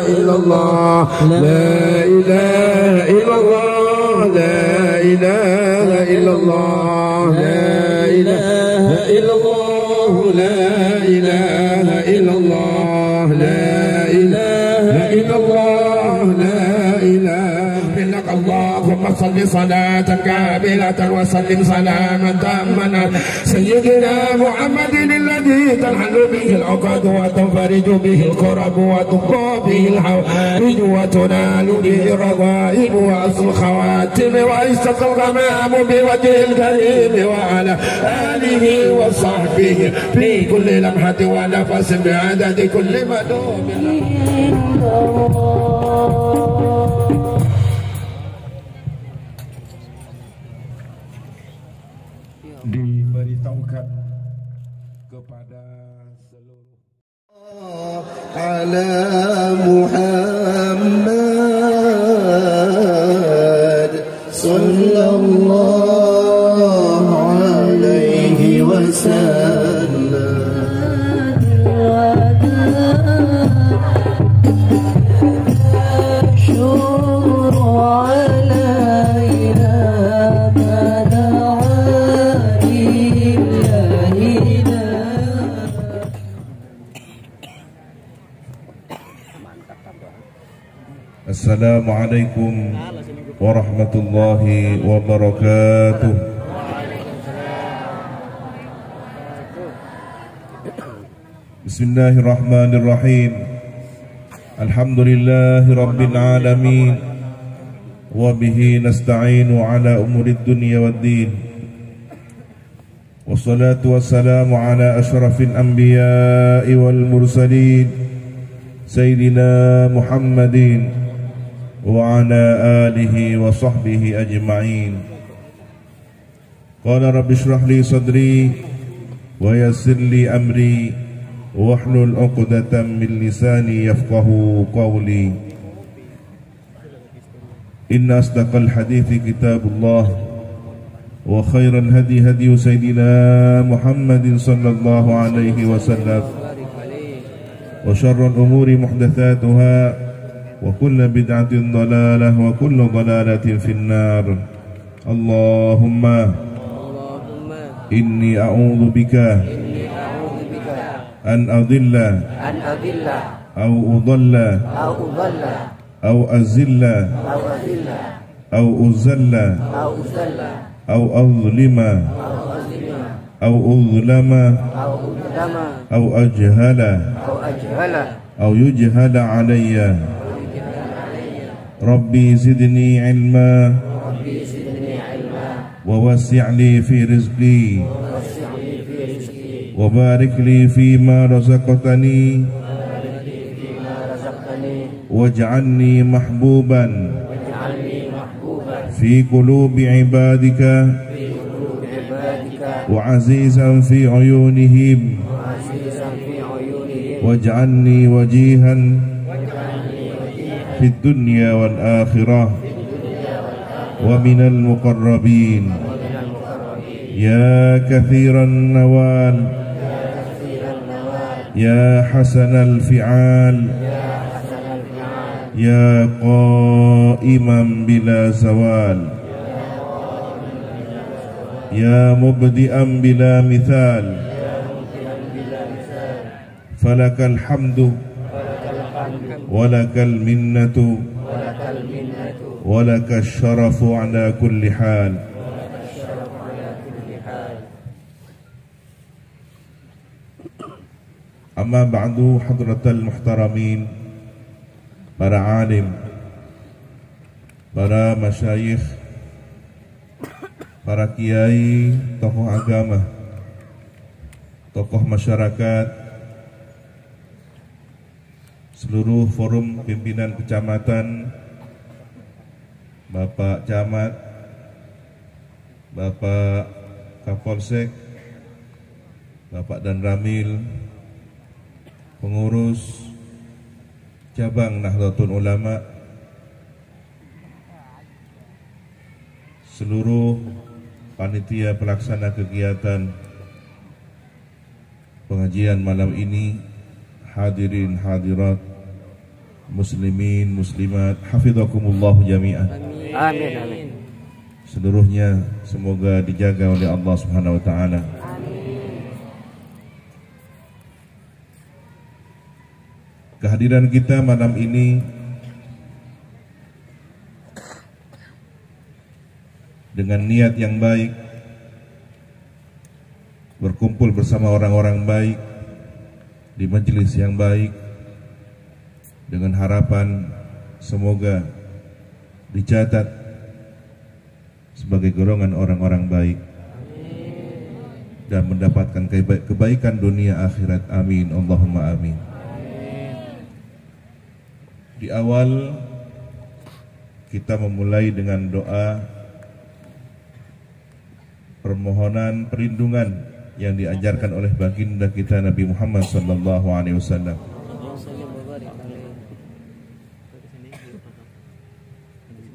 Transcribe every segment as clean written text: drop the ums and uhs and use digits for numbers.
إلا الله لا إله إلا الله لا إله إلا الله لا إله إلا الله لا إله إلا الله لا إله إلا الله لا إله إلا الله اللهم صل صلاة كاملة وسلم سلاما تاما سيدنا محمد الذي تنحل به العقد وتنفرج به الكرب وتقضى به الحوائج وتنال به الرغائب وأصل الخواتم وعزة الغمام بوجه الكريم وعلى آله وصحبه في كل لمحة ونفس بعدد كل مدوم. Diberitahukan kepada seluruh ala Muhammad sallallahu alaihi wasallam. Assalamualaikum warahmatullahi wabarakatuh. Bismillahirrahmanirrahim. Alhamdulillahi rabbil alamin. Wa bihi nasta'inu ala umurid dunya waddin. Wassalatu wassalamu ala ashrafil anbiya'i wal mursalin Sayyidina Muhammadin wa ala alihi wa sahbihi ajma'in. Qala rabbi shrah li sadri wa yassir li amri wahlul 'uqdatam min lisani yafqahu qawli. Inna asdaqal hadithi kitabullah wa khairal hadi hadi sayyidina Muhammadin sallallahu alaihi wasallam wa syarrul umuri muhdatsatuha wa kullu bid'atin dhalalah wa kullu dhalalatin finnar. Allahumma inni a'udzu bika an adilla aw udalla aw azilla aw uzalla aw azlima aw uzlama aw ajhala aw yujhala alayya. Rabbi zidni ilma wa wasi' li fi rizqi wa barik li fi ma razaqtani waj'alni mahbuban fi qulubi ibadika wa azizan fi uyunihim waj'alni wajihan في الدنيا والآخرة ومن المقربين يا كثير النوال يا حسن الفعال يا قائما بلا زوال يا مبدئا بلا مثال فلك الحمد ولك المنة ولك الشرف على كل حال. Amma ba'du hadratal muhtaramin, para alim, para masyayikh, para kiai, tokoh agama, tokoh masyarakat, seluruh forum pimpinan kecamatan, Bapak Camat, Bapak Kapolsek, Bapak Dan Ramil, pengurus cabang Nahdlatul Ulama, seluruh panitia pelaksana kegiatan pengajian malam ini, hadirin hadirat muslimin, muslimat, hafizakumullah jami'an. Amin amin. Seluruhnya semoga dijaga oleh Allah Subhanahu wa taala. Kehadiran kita malam ini dengan niat yang baik, berkumpul bersama orang-orang baik di majelis yang baik, dengan harapan semoga dicatat sebagai golongan orang-orang baik dan mendapatkan kebaikan dunia akhirat. Amin Allahumma amin. Di awal kita memulai dengan doa permohonan perlindungan yang diajarkan oleh baginda kita Nabi Muhammad sallallahu alaihi wasallam.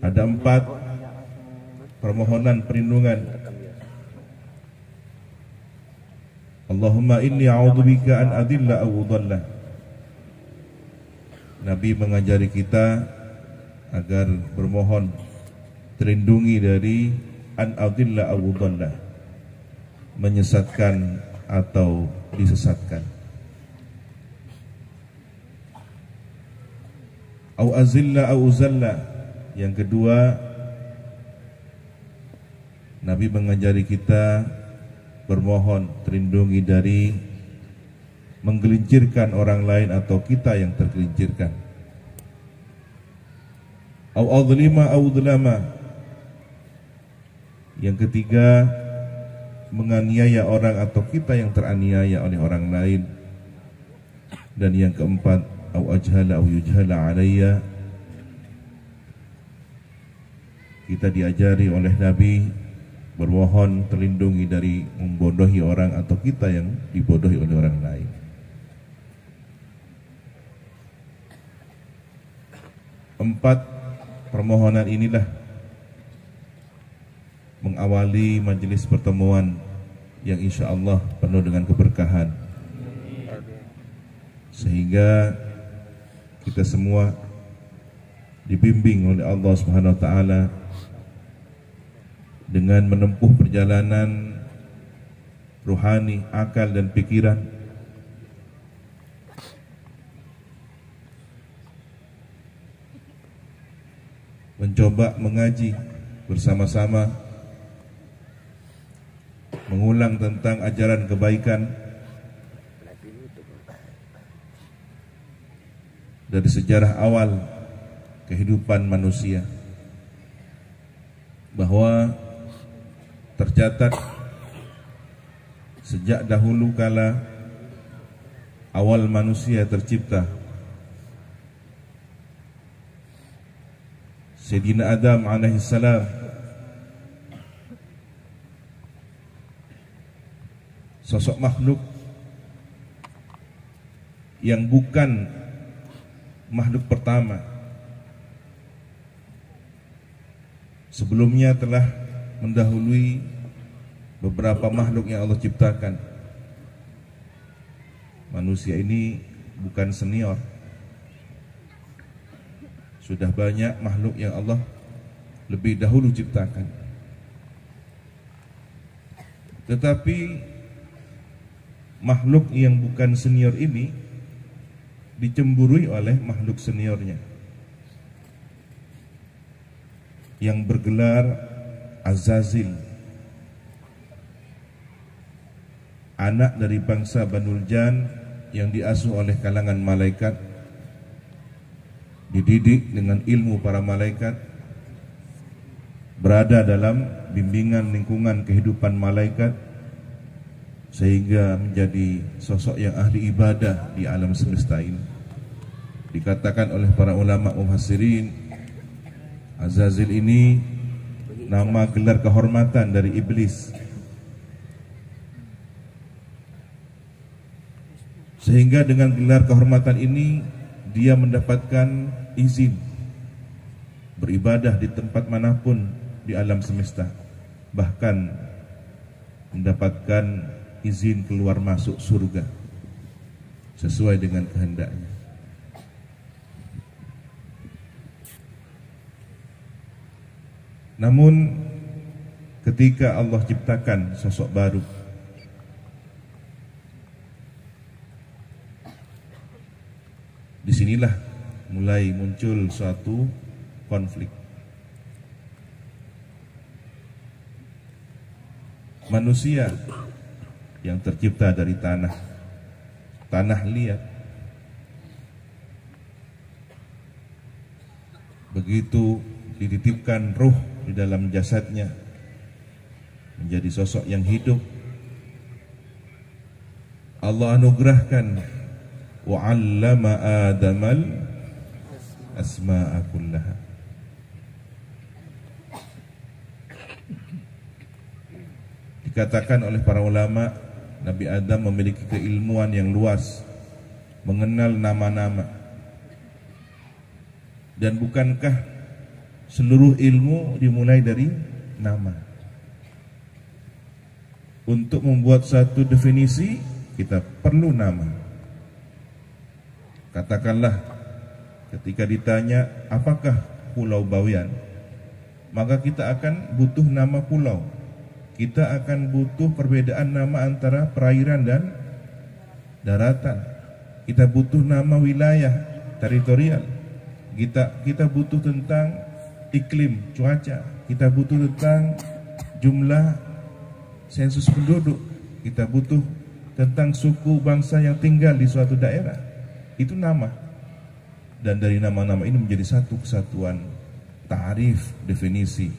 Ada 4 permohonan perlindungan. Allahumma inni a'udzubika an adilla aw udalla. Nabi mengajari kita agar bermohon terlindungi dari an adilla aw udalla, menyesatkan atau disesatkan. Aw azilla aw uzalla. Yang kedua, Nabi mengajari kita bermohon terlindungi dari menggelincirkan orang lain atau kita yang tergelincirkan. Au adlima au dzlama. Yang ketiga, menganiaya orang atau kita yang teraniaya oleh orang lain. Dan yang keempat, au ajhala au yujhala alayya. Kita diajari oleh Nabi bermohon terlindungi dari membodohi orang atau kita yang dibodohi oleh orang lain. Empat permohonan inilah mengawali majelis pertemuan yang insya Allah penuh dengan keberkahan, sehingga kita semua dibimbing oleh Allah Subhanahu wa taala dengan menempuh perjalanan rohani, akal dan pikiran, mencoba mengaji bersama-sama, mengulang tentang ajaran kebaikan dari sejarah awal kehidupan manusia, bahwa tercatat sejak dahulu kala awal manusia tercipta, Sayyidina Adam alaihissalam sosok makhluk yang bukan makhluk pertama. Sebelumnya telah mendahului beberapa makhluk yang Allah ciptakan. Manusia ini bukan senior. Sudah banyak makhluk yang Allah lebih dahulu ciptakan. Tetapi makhluk yang bukan senior ini dicemburui oleh makhluk seniornya yang bergelar Azazil, anak dari bangsa Banul Jan yang diasuh oleh kalangan malaikat, dididik dengan ilmu para malaikat, berada dalam bimbingan lingkungan kehidupan malaikat, sehingga menjadi sosok yang ahli ibadah di alam semesta ini. Dikatakan oleh para ulama mufassirin, Azazil ini nama gelar kehormatan dari iblis, sehingga dengan gelar kehormatan ini dia mendapatkan izin beribadah di tempat manapun di alam semesta, bahkan mendapatkan izin keluar masuk surga sesuai dengan kehendaknya. Namun ketika Allah ciptakan sosok baru, disinilah mulai muncul suatu konflik. Manusia yang tercipta dari tanah liat, begitu dititipkan ruh di dalam jasadnya menjadi sosok yang hidup, Allah anugerahkan wa 'allama Adamal asma'a kullaha. Dikatakan oleh para ulama, Nabi Adam memiliki keilmuan yang luas, mengenal nama-nama. Dan bukankah seluruh ilmu dimulai dari nama? Untuk membuat satu definisi, kita perlu nama. Katakanlah ketika ditanya apakah Pulau Bawean, maka kita akan butuh nama pulau. Kita akan butuh perbedaan nama antara perairan dan daratan. Kita butuh nama wilayah, teritorial. Kita butuh tentang iklim, cuaca. Kita butuh tentang jumlah sensus penduduk. Kita butuh tentang suku bangsa yang tinggal di suatu daerah. Itu nama. Dan dari nama-nama ini menjadi satu kesatuan, ta'rif, definisi.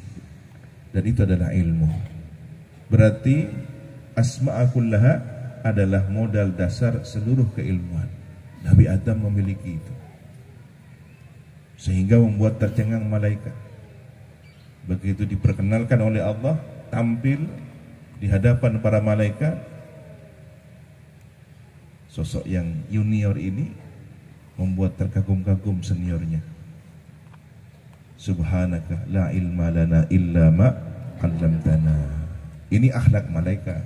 Dan itu adalah ilmu. Berarti asma'a kullaha adalah modal dasar seluruh keilmuan. Nabi Adam memiliki itu, sehingga membuat tercengang malaikat. Begitu diperkenalkan oleh Allah, tampil di hadapan para malaikat, sosok yang junior ini membuat terkagum-kagum seniornya. Subhanaka la ilma lana illa ma 'allamtana. Ini akhlak malaikat.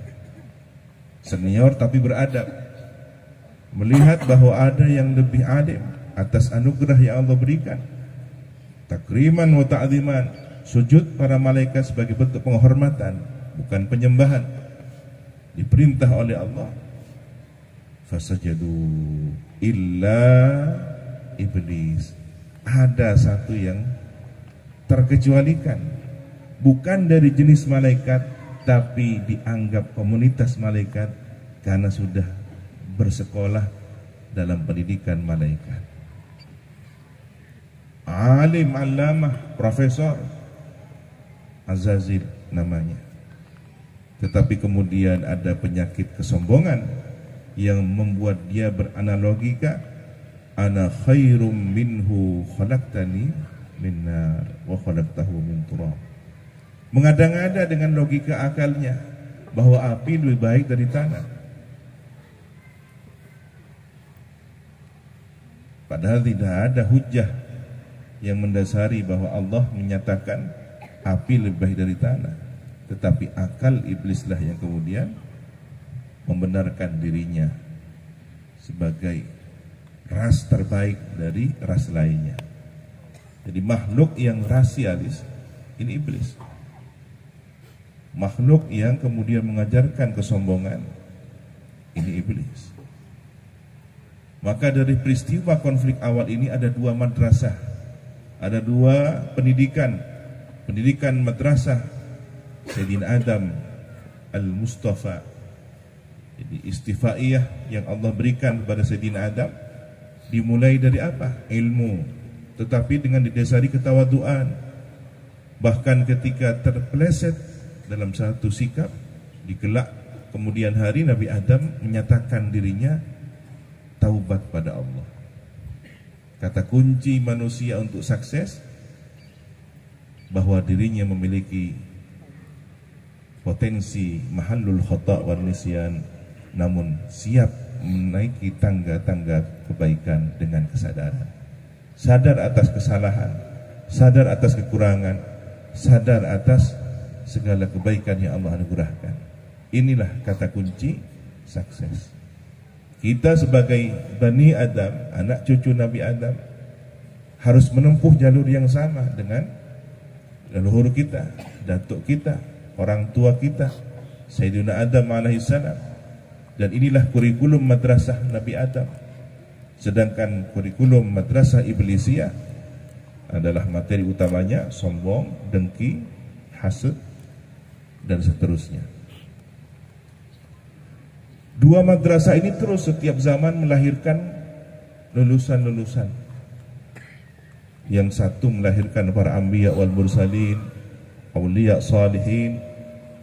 Senior tapi beradab, melihat bahwa ada yang lebih alim atas anugerah yang Allah berikan. Takriman wa ta'ziman, sujud para malaikat sebagai bentuk penghormatan, bukan penyembahan. Diperintah oleh Allah, fasajadu illa iblis. Ada satu yang terkecualikan, bukan dari jenis malaikat, tapi dianggap komunitas malaikat karena sudah bersekolah dalam pendidikan malaikat. Alim, alamah, profesor, Azazil namanya. Tetapi kemudian ada penyakit kesombongan yang membuat dia beranalogika, ana khairum minhu khalaqtani min nar wa khalaqtahu min turab. Mengada-ngada dengan logika akalnya bahwa api lebih baik dari tanah. Padahal tidak ada hujjah yang mendasari bahwa Allah menyatakan api lebih baik dari tanah. Tetapi akal iblislah yang kemudian membenarkan dirinya sebagai ras terbaik dari ras lainnya. Jadi makhluk yang rasialis ini iblis. Makhluk yang kemudian mengajarkan kesombongan ini iblis. Maka dari peristiwa konflik awal ini ada dua madrasah, ada dua pendidikan. Pendidikan madrasah Sayyidina Adam Al-Mustafa, jadi istifaiyah yang Allah berikan kepada Sayyidina Adam, dimulai dari apa? Ilmu, tetapi dengan didasari ketawaduan. Bahkan ketika terpeleset dalam satu sikap di kelak kemudian hari, Nabi Adam menyatakan dirinya taubat pada Allah. Kata kunci manusia untuk sukses bahwa dirinya memiliki potensi mahallul khata' wal nisyan, namun siap menaiki tangga-tangga kebaikan dengan kesadaran. Sadar atas kesalahan, sadar atas kekurangan, sadar atas segala kebaikan yang Allah anugerahkan. Inilah kata kunci sukses. Kita sebagai Bani Adam, anak cucu Nabi Adam, harus menempuh jalur yang sama dengan leluhur kita, datuk kita, orang tua kita, Sayyidina Adam alaihissalam. Dan inilah kurikulum madrasah Nabi Adam. Sedangkan kurikulum madrasah Iblisiyah adalah materi utamanya sombong, dengki, hasad, dan seterusnya. Dua madrasah ini terus setiap zaman melahirkan lulusan-lulusan. Yang satu melahirkan para anbiya wal mursalin, auliya salihin,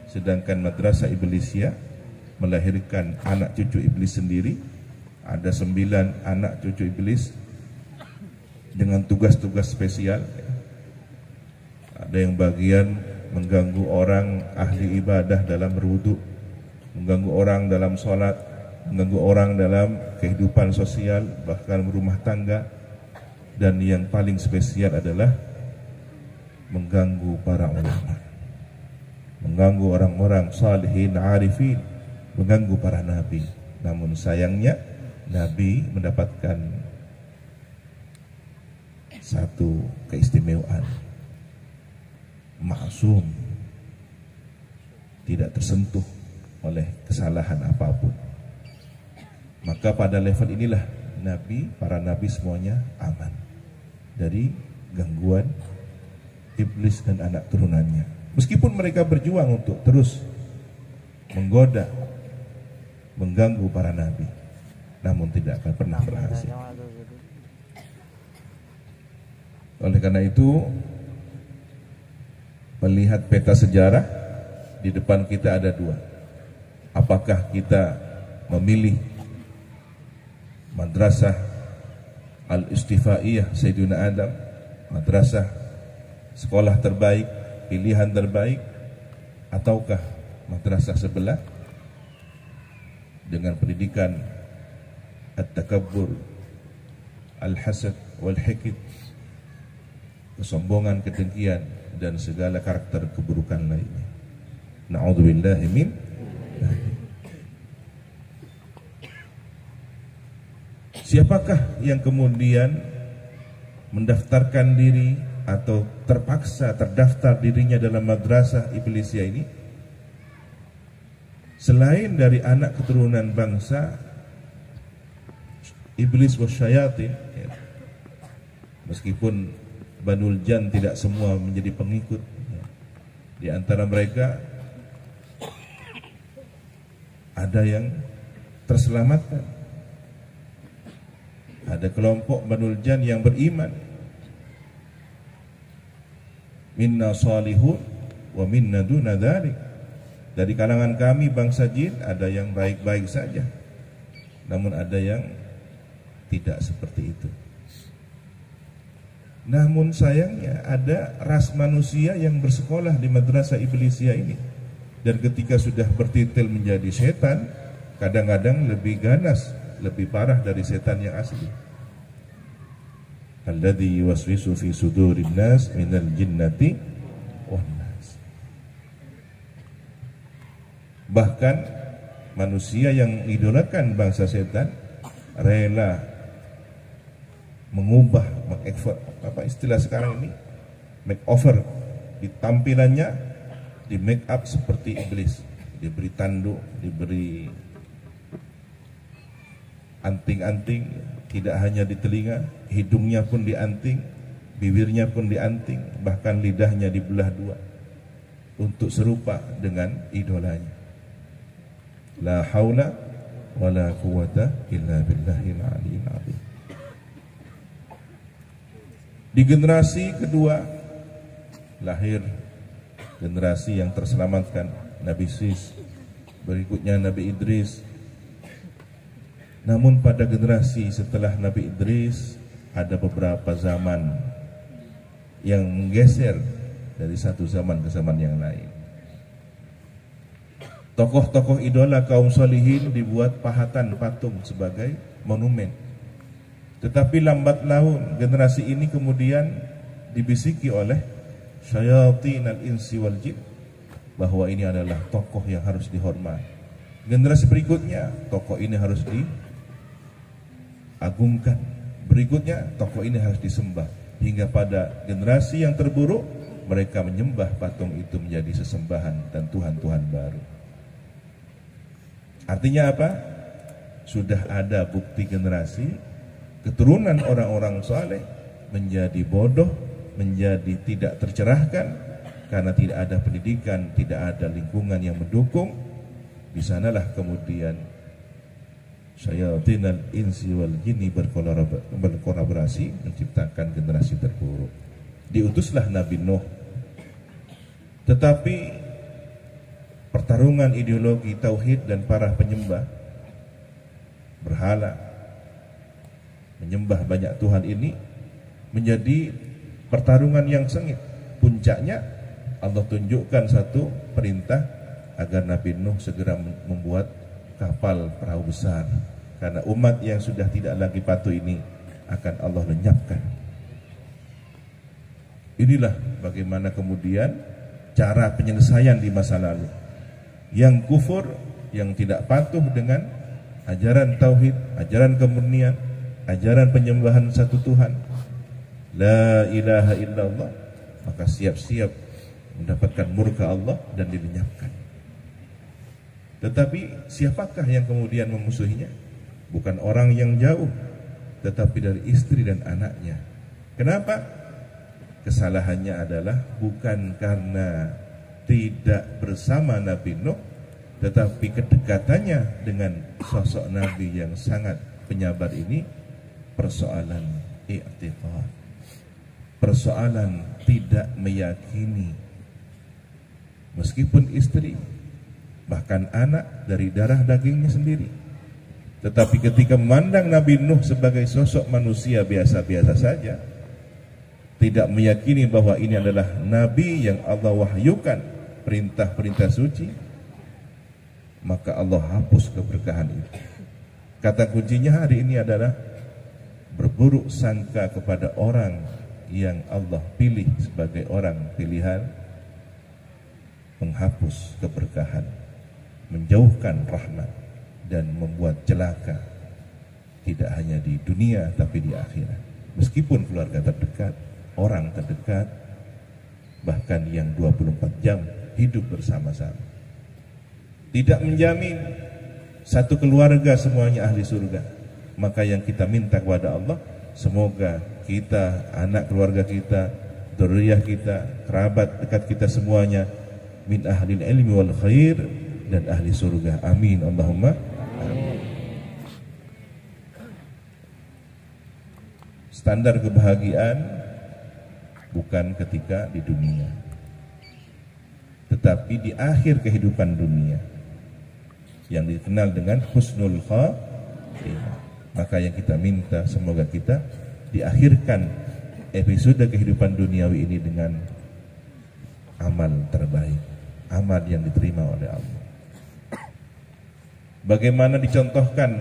sedangkan madrasah Iblisiyah melahirkan anak cucu iblis sendiri. Ada 9 anak cucu iblis dengan tugas-tugas spesial. Ada yang bagian mengganggu orang ahli ibadah dalam berwudu, mengganggu orang dalam sholat, mengganggu orang dalam kehidupan sosial, bahkan rumah tangga. Dan yang paling spesial adalah mengganggu para ulama, mengganggu orang-orang salihin, arifin, mengganggu para nabi. Namun sayangnya Nabi mendapatkan satu keistimewaan, maksum, tidak tersentuh oleh kesalahan apapun. Maka pada level inilah Nabi, para Nabi semuanya aman dari gangguan iblis dan anak turunannya. Meskipun mereka berjuang untuk terus menggoda, mengganggu para Nabi, namun tidak akan pernah berhasil. Oleh karena itu, melihat peta sejarah, di depan kita ada dua. Apakah kita memilih madrasah Al-Istifaiyah Sayyidina Adam, madrasah sekolah terbaik, pilihan terbaik, ataukah madrasah sebelah dengan pendidikan at-takabbur, al-hasad, wal-hikid, kesombongan, kedengkian, dan segala karakter keburukan lainnya. Na'udzubillahi min. Siapakah yang kemudian mendaftarkan diri atau terpaksa terdaftar dirinya dalam madrasah Iblisiyah ini? Selain dari anak keturunan bangsa iblis wasyayatin, ya, meskipun Banul Jan tidak semua menjadi pengikut, ya, di antara mereka ada yang terselamatkan. Ada kelompok Banul Jan yang beriman, minna salihun wa minna duna dzalik. Dari kalangan kami bangsa jin ada yang baik-baik saja, namun ada yang tidak seperti itu. Namun sayangnya ada ras manusia yang bersekolah di madrasah Iblisiyah ini, dan ketika sudah bertitel menjadi setan, kadang-kadang lebih ganas, lebih parah dari setan yang asli. Alladzi yuwaswisu fi sudurin nas minal jinnati wan nas. Bahkan manusia yang idolakan bangsa setan rela mengubah, apa istilah sekarang ini, makeover, di tampilannya di make up seperti iblis, diberi tanduk, diberi anting-anting, tidak hanya di telinga, hidungnya pun dianting, bibirnya pun dianting, bahkan lidahnya dibelah dua untuk serupa dengan idolanya. La haula wala quwata illa billahil aliyyil azim. Di generasi kedua lahir generasi yang terselamatkan, Nabi Sis, berikutnya Nabi Idris. Namun pada generasi setelah Nabi Idris ada beberapa zaman yang menggeser dari satu zaman ke zaman yang lain. Tokoh-tokoh idola kaum solihin dibuat pahatan patung sebagai monumen. Tetapi lambat laun generasi ini kemudian dibisiki oleh syayatin al-insi wal jin bahwa ini adalah tokoh yang harus dihormati. Generasi berikutnya tokoh ini harus diagungkan. Berikutnya tokoh ini harus disembah. Hingga pada generasi yang terburuk mereka menyembah patung itu menjadi sesembahan dan Tuhan-Tuhan baru. Artinya apa? Sudah ada bukti generasi keturunan orang-orang saleh menjadi bodoh, menjadi tidak tercerahkan karena tidak ada pendidikan, tidak ada lingkungan yang mendukung. Di sanalah kemudian syayatinal insi wal jinni berkolaborasi menciptakan generasi terburuk. Diutuslah Nabi Nuh. Tetapi pertarungan ideologi tauhid dan para penyembah berhala, menyembah banyak Tuhan ini menjadi pertarungan yang sengit. Puncaknya Allah tunjukkan satu perintah agar Nabi Nuh segera membuat kapal perahu besar, karena umat yang sudah tidak lagi patuh ini akan Allah lenyapkan. Inilah bagaimana kemudian cara penyelesaian di masa lalu. Yang kufur, yang tidak patuh dengan ajaran tauhid, ajaran kemurnian, ajaran penyembahan satu Tuhan, la ilaha illallah, maka siap-siap mendapatkan murka Allah dan dilenyapkan. Tetapi siapakah yang kemudian memusuhinya? Bukan orang yang jauh, tetapi dari istri dan anaknya. Kenapa? Kesalahannya adalah bukan karena tidak bersama Nabi Nuh, tetapi kedekatannya dengan sosok Nabi yang sangat penyabar ini persoalan i'tiqad, persoalan tidak meyakini. Meskipun istri, bahkan anak dari darah dagingnya sendiri, tetapi ketika memandang Nabi Nuh sebagai sosok manusia biasa-biasa saja, tidak meyakini bahwa ini adalah Nabi yang Allah wahyukan perintah-perintah suci, maka Allah hapus keberkahan itu. Kata kuncinya hari ini adalah berburuk sangka kepada orang yang Allah pilih sebagai orang pilihan, menghapus keberkahan, menjauhkan rahmat, dan membuat celaka tidak hanya di dunia tapi di akhirat. Meskipun keluarga terdekat, orang terdekat, bahkan yang 24 jam hidup bersama-sama, tidak menjamin satu keluarga semuanya ahli surga. Maka yang kita minta kepada Allah, semoga kita, anak keluarga kita, dzurriyyah kita, kerabat dekat kita semuanya min ahlil ilmi wal khair, dan ahli surga. Amin Allahumma amin. Standar kebahagiaan bukan ketika di dunia, tetapi di akhir kehidupan dunia yang dikenal dengan husnul khatimah. Maka yang kita minta, semoga kita diakhirkan episode kehidupan duniawi ini dengan amal terbaik, amal yang diterima oleh Allah. Bagaimana dicontohkan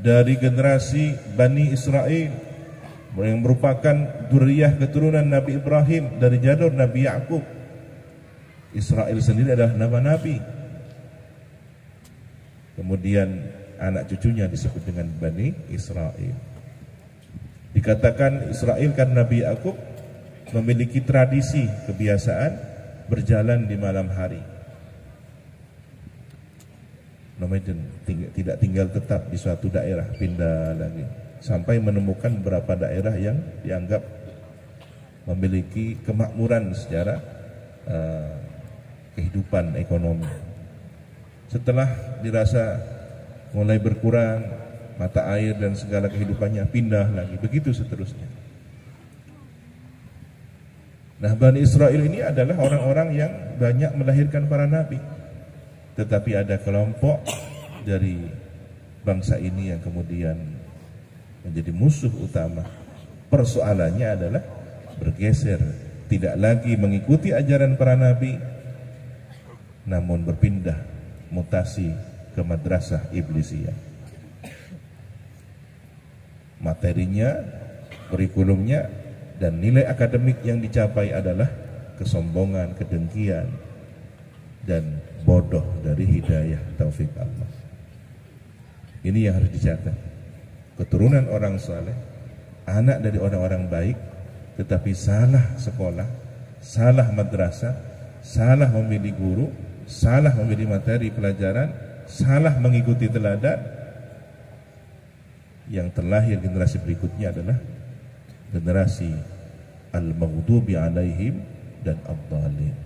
dari generasi Bani Israel yang merupakan dzurriyyah keturunan Nabi Ibrahim dari jalur Nabi Yakub. Israel sendiri adalah nama Nabi. Kemudian anak cucunya disebut dengan Bani Israel. Dikatakan Israel karena Nabi Yakub memiliki tradisi kebiasaan berjalan di malam hari. Namanya tidak tinggal tetap di suatu daerah, pindah lagi, sampai menemukan beberapa daerah yang dianggap memiliki kemakmuran secara kehidupan ekonomi. Setelah dirasa mulai berkurang mata air dan segala kehidupannya, pindah lagi, begitu seterusnya. Nah, Bani Israel ini adalah orang-orang yang banyak melahirkan para nabi, tetapi ada kelompok dari bangsa ini yang kemudian menjadi musuh utama. Persoalannya adalah bergeser, tidak lagi mengikuti ajaran para nabi, namun berpindah, mutasi ke madrasah iblisiyah. Materinya, kurikulumnya, dan nilai akademik yang dicapai adalah kesombongan, kedengkian, dan bodoh dari hidayah taufik Allah. Ini yang harus dicatat. Keturunan orang saleh, anak dari orang-orang baik, tetapi salah sekolah, salah madrasah, salah memilih guru, salah memilih materi pelajaran, salah mengikuti teladan, yang terlahir generasi berikutnya adalah generasi al-maghdubi alaihim dan ad-dhalin,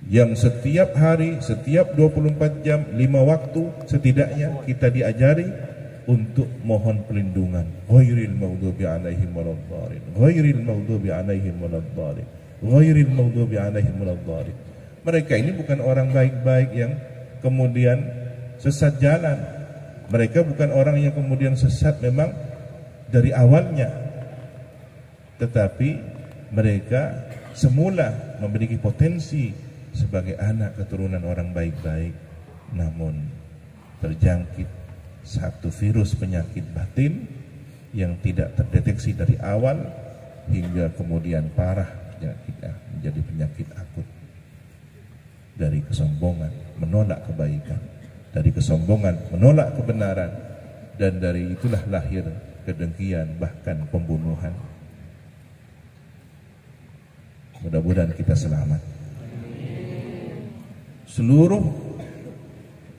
yang setiap hari, setiap 24 jam, 5 waktu setidaknya kita diajari untuk mohon perlindungan. Ghairil maghdubi alaihim waladhdallin, ghairil maghdubi alaihim waladhdallin, ghairil maghdubi alaihim waladhdallin. Mereka ini bukan orang baik-baik yang kemudian sesat jalan. Mereka bukan orang yang kemudian sesat memang dari awalnya, tetapi mereka semula memiliki potensi sebagai anak keturunan orang baik-baik, namun terjangkit satu virus penyakit batin yang tidak terdeteksi dari awal hingga kemudian parah penyakitnya menjadi penyakit akut. Dari kesombongan menolak kebaikan, dari kesombongan menolak kebenaran, dan dari itulah lahir kedengkian bahkan pembunuhan. Mudah-mudahan kita selamat. Seluruh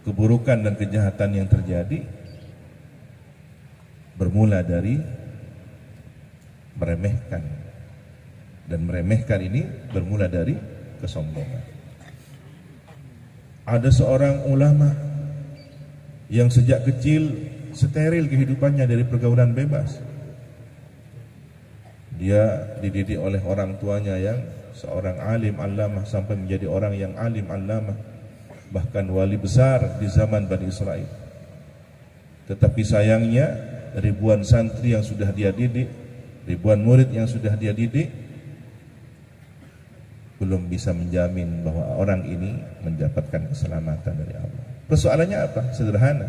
keburukan dan kejahatan yang terjadi bermula dari meremehkan, dan meremehkan ini bermula dari kesombongan. Ada seorang ulama yang sejak kecil steril kehidupannya dari pergaulan bebas. Dia dididik oleh orang tuanya yang seorang alim allamah sampai menjadi orang yang alim allamah, bahkan wali besar di zaman Bani Israel. Tetapi sayangnya ribuan santri yang sudah dia didik, ribuan murid yang sudah dia didik, belum bisa menjamin bahwa orang ini mendapatkan keselamatan dari Allah. Persoalannya apa? Sederhana.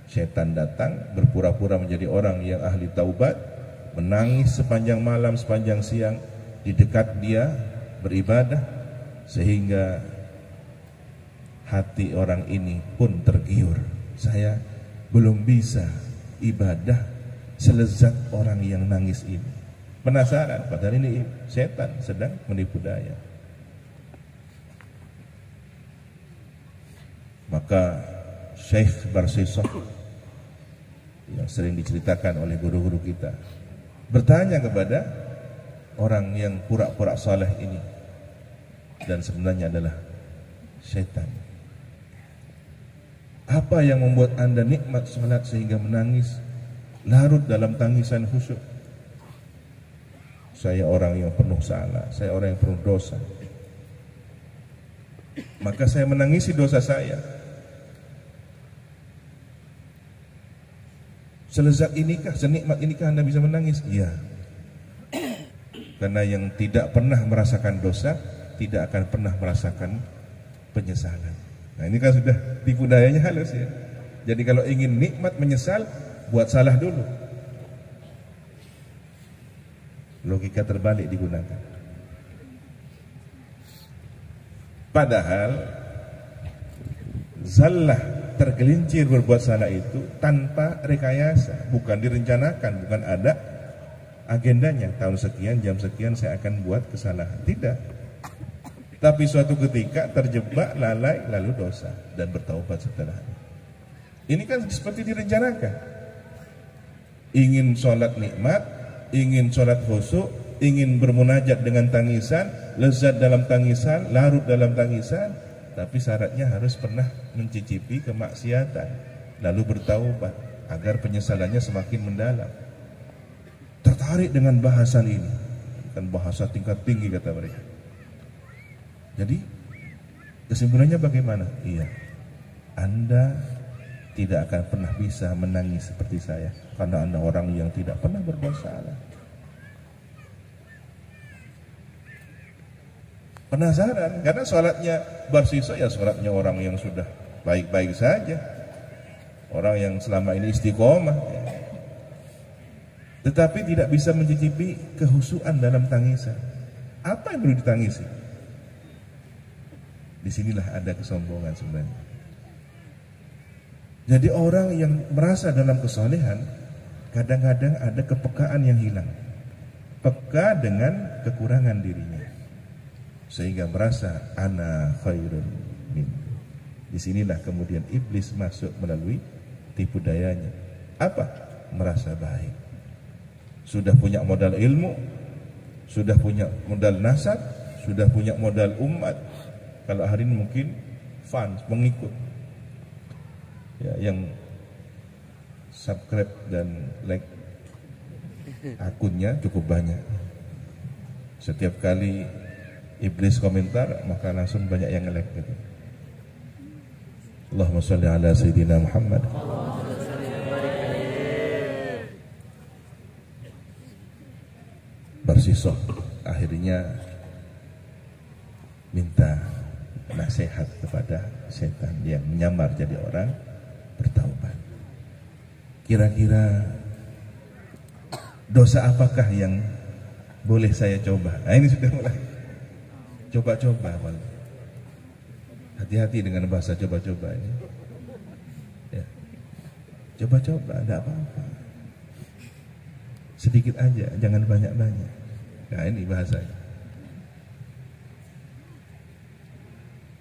Setan datang berpura-pura menjadi orang yang ahli taubat, menangis sepanjang malam, sepanjang siang di dekat dia beribadah, sehingga hati orang ini pun tergiur. Saya belum bisa ibadah selezat orang yang nangis ini. Penasaran, padahal ini setan sedang menipu daya. Maka Syekh Barsisah yang sering diceritakan oleh guru-guru kita bertanya kepada orang yang pura-pura saleh ini, dan sebenarnya adalah setan. Apa yang membuat Anda nikmat salat sehingga menangis, larut dalam tangisan khusyuk? Saya orang yang penuh salah, saya orang yang penuh dosa, maka saya menangisi dosa saya. Selezat inikah, senikmat inikah Anda bisa menangis? Iya. Karena yang tidak pernah merasakan dosa tidak akan pernah merasakan penyesalan. Nah, ini kan sudah tipu dayanya halus ya. Jadi kalau ingin nikmat menyesal, buat salah dulu. Logika terbalik digunakan. Padahal zallah, tergelincir berbuat salah itu tanpa rekayasa, bukan direncanakan, bukan ada agendanya. Tahun sekian, jam sekian saya akan buat kesalahan. Tidak. Tapi suatu ketika terjebak, lalai, lalu dosa dan bertaubat setelahnya. Ini kan seperti direncanakan. Ingin sholat nikmat, ingin sholat khusyuk, ingin bermunajat dengan tangisan, lezat dalam tangisan, larut dalam tangisan, tapi syaratnya harus pernah mencicipi kemaksiatan, lalu bertaubat agar penyesalannya semakin mendalam. Tertarik dengan bahasan ini, kan bahasa tingkat tinggi kata mereka. Jadi kesimpulannya bagaimana? Iya, Anda tidak akan pernah bisa menangis seperti saya, karena Anda orang yang tidak pernah berbuat salah. Penasaran, karena sholatnya Barsisah ya sholatnya orang yang sudah baik-baik saja, orang yang selama ini istiqomah, tetapi tidak bisa mencicipi kehusuan dalam tangisan. Apa yang perlu ditangisi? Disinilah ada kesombongan sebenarnya. Jadi orang yang merasa dalam kesolehan, kadang-kadang ada kepekaan yang hilang, peka dengan kekurangan dirinya. sehingga merasa ana khairun min. Disinilah kemudian iblis masuk melalui tipu dayanya. Apa? Merasa baik. Sudah punya modal ilmu, sudah punya modal nasab, sudah punya modal umat. Kalau hari ini mungkin fans, pengikut ya, yang subscribe dan like akunnya cukup banyak. Setiap kali iblis komentar maka langsung banyak yang nge-like gitu. Allahumma sholli ala sayyidina Muhammad. Bersisok akhirnya minta nasihat kepada setan yang menyamar jadi orang bertaubat. Kira-kira dosa apakah yang boleh saya coba? Nah, ini sudah mulai coba-coba. Hati-hati dengan bahasa coba-coba ini. Ya. Coba-coba, tidak apa-apa. Sedikit aja, jangan banyak-banyak. Nah, ini bahasanya.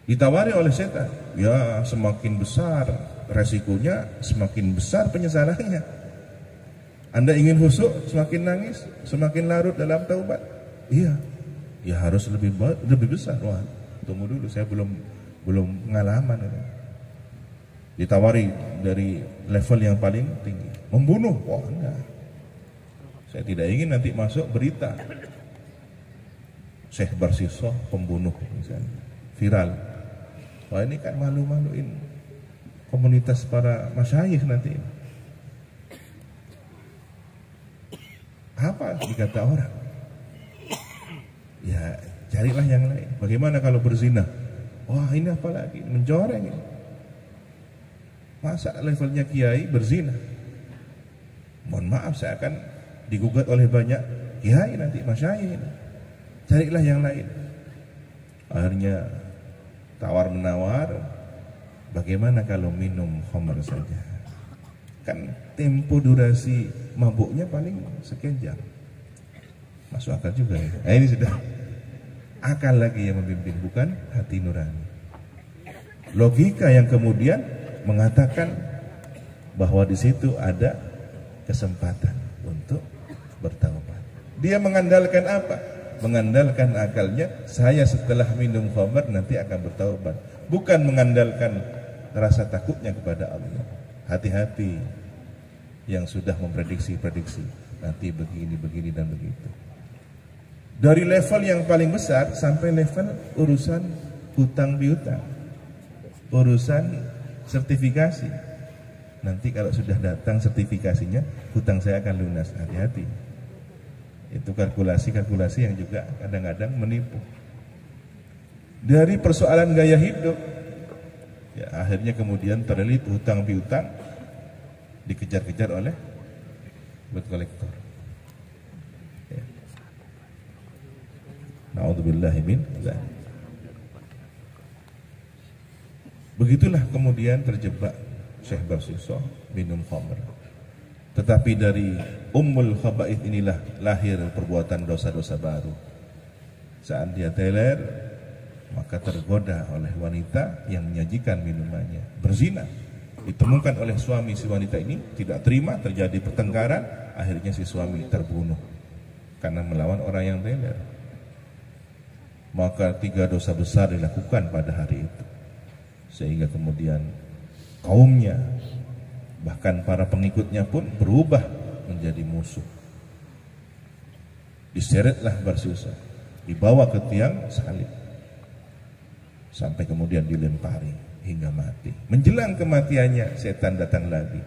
Ditawari oleh setan, ya semakin besar resikonya, semakin besar penyesalannya. Anda ingin khusyuk, semakin nangis, semakin larut dalam taubat. Iya, ya harus lebih besar. Wah, tunggu dulu, saya belum pengalaman. Ditawari dari level yang paling tinggi, membunuh. Wah, enggak. Saya tidak ingin nanti masuk berita Syekh Barsisoh pembunuh misalnya, viral. Wah, ini kan malu-maluin komunitas para masyayikh nanti. Apa dikata orang? Ya carilah yang lain. Bagaimana kalau berzina? Wah, ini apa lagi? Mencoreng ini. Masa levelnya kiai berzina? Mohon maaf, saya akan digugat oleh banyak kiai nanti, masyayikh ini. Carilah yang lain. Akhirnya tawar-menawar, bagaimana kalau minum khamr saja? Kan tempo durasi mabuknya paling sekian jam. Masuk akal juga ya. Nah, ini sudah akal lagi yang membimbing, bukan hati nurani. Logika yang kemudian mengatakan bahwa di situ ada kesempatan untuk bertaubat. Dia mengandalkan apa? Mengandalkan akalnya, saya setelah minum khamr nanti akan bertaubat. Bukan mengandalkan rasa takutnya kepada Allah. Hati-hati yang sudah memprediksi-prediksi nanti begini dan begitu. Dari level yang paling besar sampai level urusan hutang piutang, urusan sertifikasi. Nanti kalau sudah datang sertifikasinya, hutang saya akan lunas. Hati-hati. Itu kalkulasi-kalkulasi yang juga kadang-kadang menipu. Dari persoalan gaya hidup, ya akhirnya kemudian terlilit hutang piutang, dikejar-kejar oleh debt collector. Ya. Na'udzubillahi min dzalik. Begitulah kemudian terjebak Syekh Barsisoh minum khamr. Tetapi dari ummul khaba'ith inilah lahir perbuatan dosa-dosa baru. Saat dia teler, maka tergoda oleh wanita yang menyajikan minumannya, berzina. Ditemukan oleh suami si wanita ini, tidak terima, terjadi pertengkaran, akhirnya si suami terbunuh karena melawan orang yang teler. Maka 3 dosa besar dilakukan pada hari itu, sehingga kemudian kaumnya, bahkan para pengikutnya pun berubah menjadi musuh. Diseretlah Barsisoh, dibawa ke tiang salib, sampai kemudian dilempari hingga mati. Menjelang kematiannya, setan datang lagi.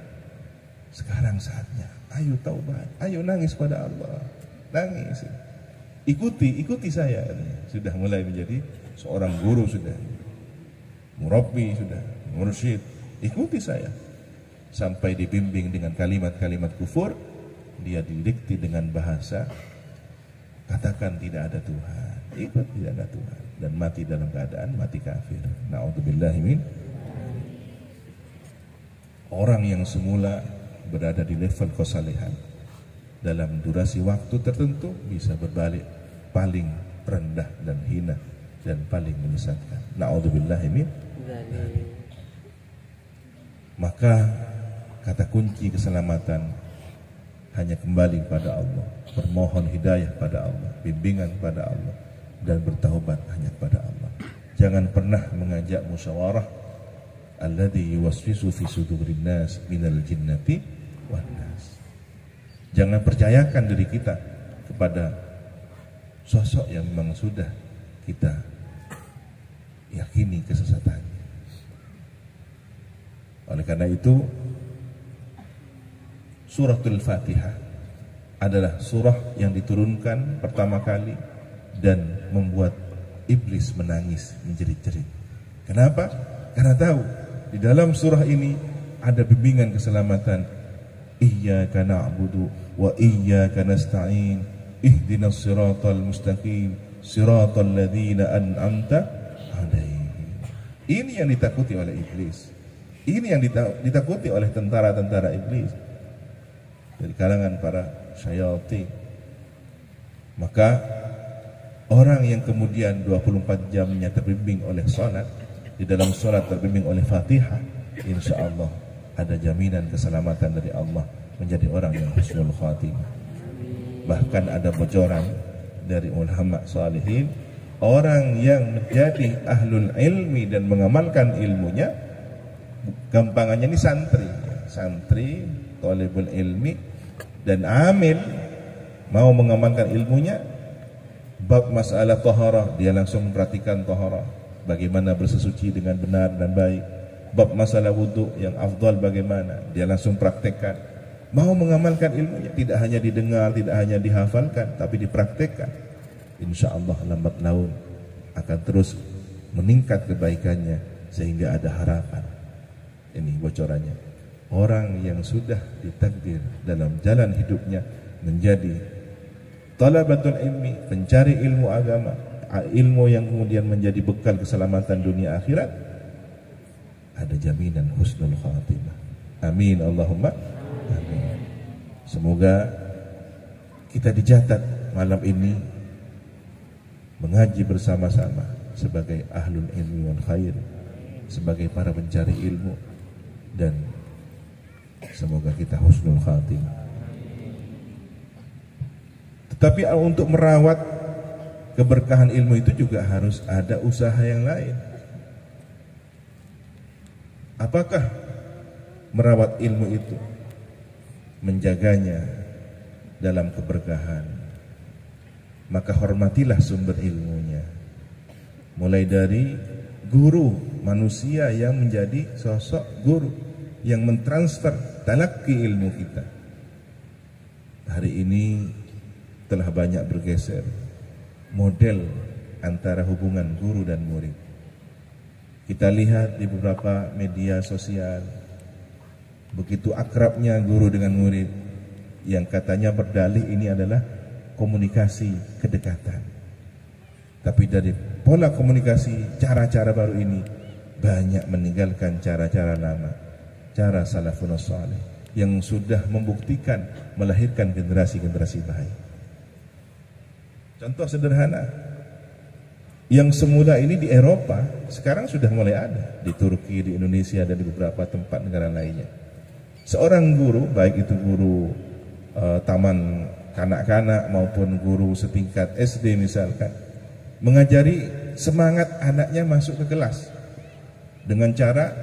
Sekarang saatnya, ayo taubat, ayo nangis pada Allah, nangis. Ikuti saya. Sudah mulai menjadi seorang guru, sudah murabbi, sudah mursyid. Ikuti saya. Sampai dibimbing dengan kalimat-kalimat kufur, dia didikti dengan bahasa, katakan tidak ada Tuhan, ikut tidak ada Tuhan, dan mati dalam keadaan mati kafir. Na'udzubillahi min. Orang yang semula berada di level kesalehan, dalam durasi waktu tertentu bisa berbalik paling rendah dan hina dan paling menyesatkan. Na'udzubillahi min. Maka kata kunci keselamatan hanya kembali pada Allah, bermohon hidayah pada Allah, bimbingan pada Allah, dan bertaubat hanya kepada Allah. Jangan pernah mengajak musyawarah alladzi yuwaswisu fi sudurin nas minal jinnati wan nas. Jangan percayakan diri kita kepada sosok yang memang sudah kita yakini kesesatannya. Oleh karena itu, Suratul Fatihah adalah surah yang diturunkan pertama kali dan membuat iblis menangis menjerit-jerit. Kenapa? Karena tahu di dalam surah ini ada bimbingan keselamatan. Iyyaka na'budu wa iyyaka nasta'in. Ihdinas siratal mustaqim. Siratal ladzina an'amta 'alaihim. Ini yang ditakuti oleh iblis. Ini yang ditakuti oleh tentara-tentara iblis dari kalangan para syayatin. Maka orang yang kemudian 24 jamnya terbimbing oleh salat, di dalam salat terbimbing oleh Fatihah, insya Allah ada jaminan keselamatan dari Allah menjadi orang yang husnul khatimah. Bahkan ada bocoran dari ulama salihin, orang yang menjadi ahlul ilmi dan mengamalkan ilmunya, gampangannya ini santri, thalibul ilmi dan amil, mau mengamalkan ilmunya. Bab masalah taharah, dia langsung memperhatikan taharah, bagaimana bersesuci dengan benar dan baik. Bab masalah wudhu yang afdal bagaimana, dia langsung praktekkan. Mau mengamalkan ilmunya, tidak hanya didengar, tidak hanya dihafalkan, tapi dipraktekkan. Insya Allah lambat laun akan terus meningkat kebaikannya sehingga ada harapan. Ini bocorannya. Orang yang sudah ditakdir dalam jalan hidupnya menjadi talabatul ilmi, pencari ilmu agama, ilmu yang kemudian menjadi bekal keselamatan dunia akhirat, ada jaminan husnul khatimah. Amin Allahumma amin. Semoga kita dicatat malam ini mengaji bersama-sama sebagai ahlul ilmi wal khair, sebagai para pencari ilmu, dan semoga kita husnul khatimah. Tetapi untuk merawat keberkahan ilmu itu juga harus ada usaha yang lain. Apakah merawat ilmu itu, menjaganya dalam keberkahan? Maka hormatilah sumber ilmunya, mulai dari guru manusia yang menjadi sosok guru yang mentransfer talaqi ilmu kita. Hari ini telah banyak bergeser model antara hubungan guru dan murid. Kita lihat di beberapa media sosial, begitu akrabnya guru dengan murid, yang katanya berdalih ini adalah komunikasi kedekatan. Tapi dari pola komunikasi, cara-cara baru ini banyak meninggalkan cara-cara lama, cara salafun salih yang sudah membuktikan melahirkan generasi-generasi baik. Contoh sederhana, yang semula ini di Eropa sekarang sudah mulai ada di Turki, di Indonesia, dan di beberapa tempat negara lainnya. Seorang guru, baik itu guru taman kanak-kanak maupun guru setingkat SD misalkan, mengajari semangat anaknya masuk ke kelas dengan cara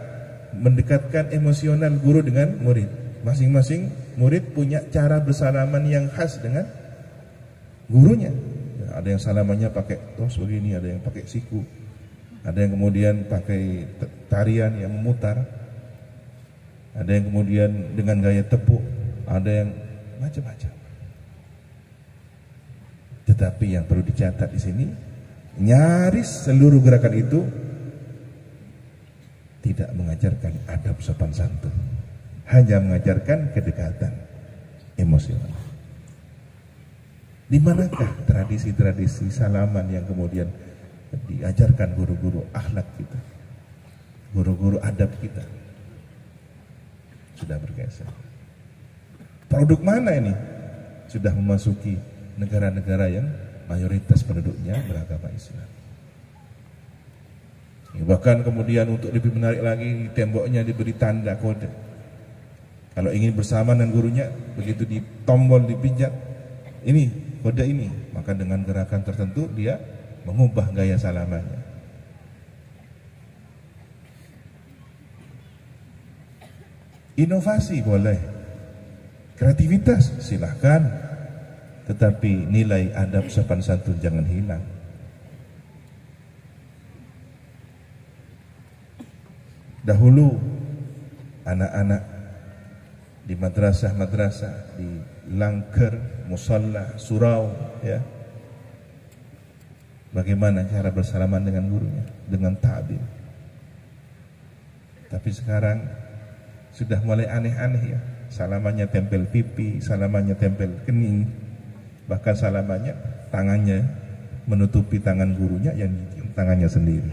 mendekatkan emosional guru dengan murid. Masing-masing murid punya cara bersalaman yang khas dengan gurunya. Ada yang salamannya pakai tos begini, ada yang pakai siku, ada yang kemudian pakai tarian yang memutar, ada yang kemudian dengan gaya tepuk, ada yang macam-macam. Tetapi yang perlu dicatat di sini, nyaris seluruh gerakan itu tidak mengajarkan adab sopan santun, hanya mengajarkan kedekatan emosional. Di manakah tradisi-tradisi salaman yang kemudian diajarkan guru-guru akhlak kita, guru-guru adab kita? Sudah bergeser. Produk mana ini sudah memasuki negara-negara yang mayoritas penduduknya beragama Islam? Bahkan kemudian untuk lebih menarik lagi, temboknya diberi tanda kode. Kalau ingin bersama dengan gurunya, begitu ditombol, dipijat, ini kode ini, maka dengan gerakan tertentu dia mengubah gaya salamannya. Inovasi boleh, kreativitas silahkan, tetapi nilai adab sopan santun jangan hilang. Dahulu anak-anak di madrasah-madrasah, di langker, musalla, surau, ya, bagaimana cara bersalaman dengan gurunya? Dengan ta'zim. Tapi sekarang sudah mulai aneh-aneh ya. Salamannya tempel pipi, salamannya tempel kening, bahkan salamannya tangannya menutupi tangan gurunya yang tangannya sendiri.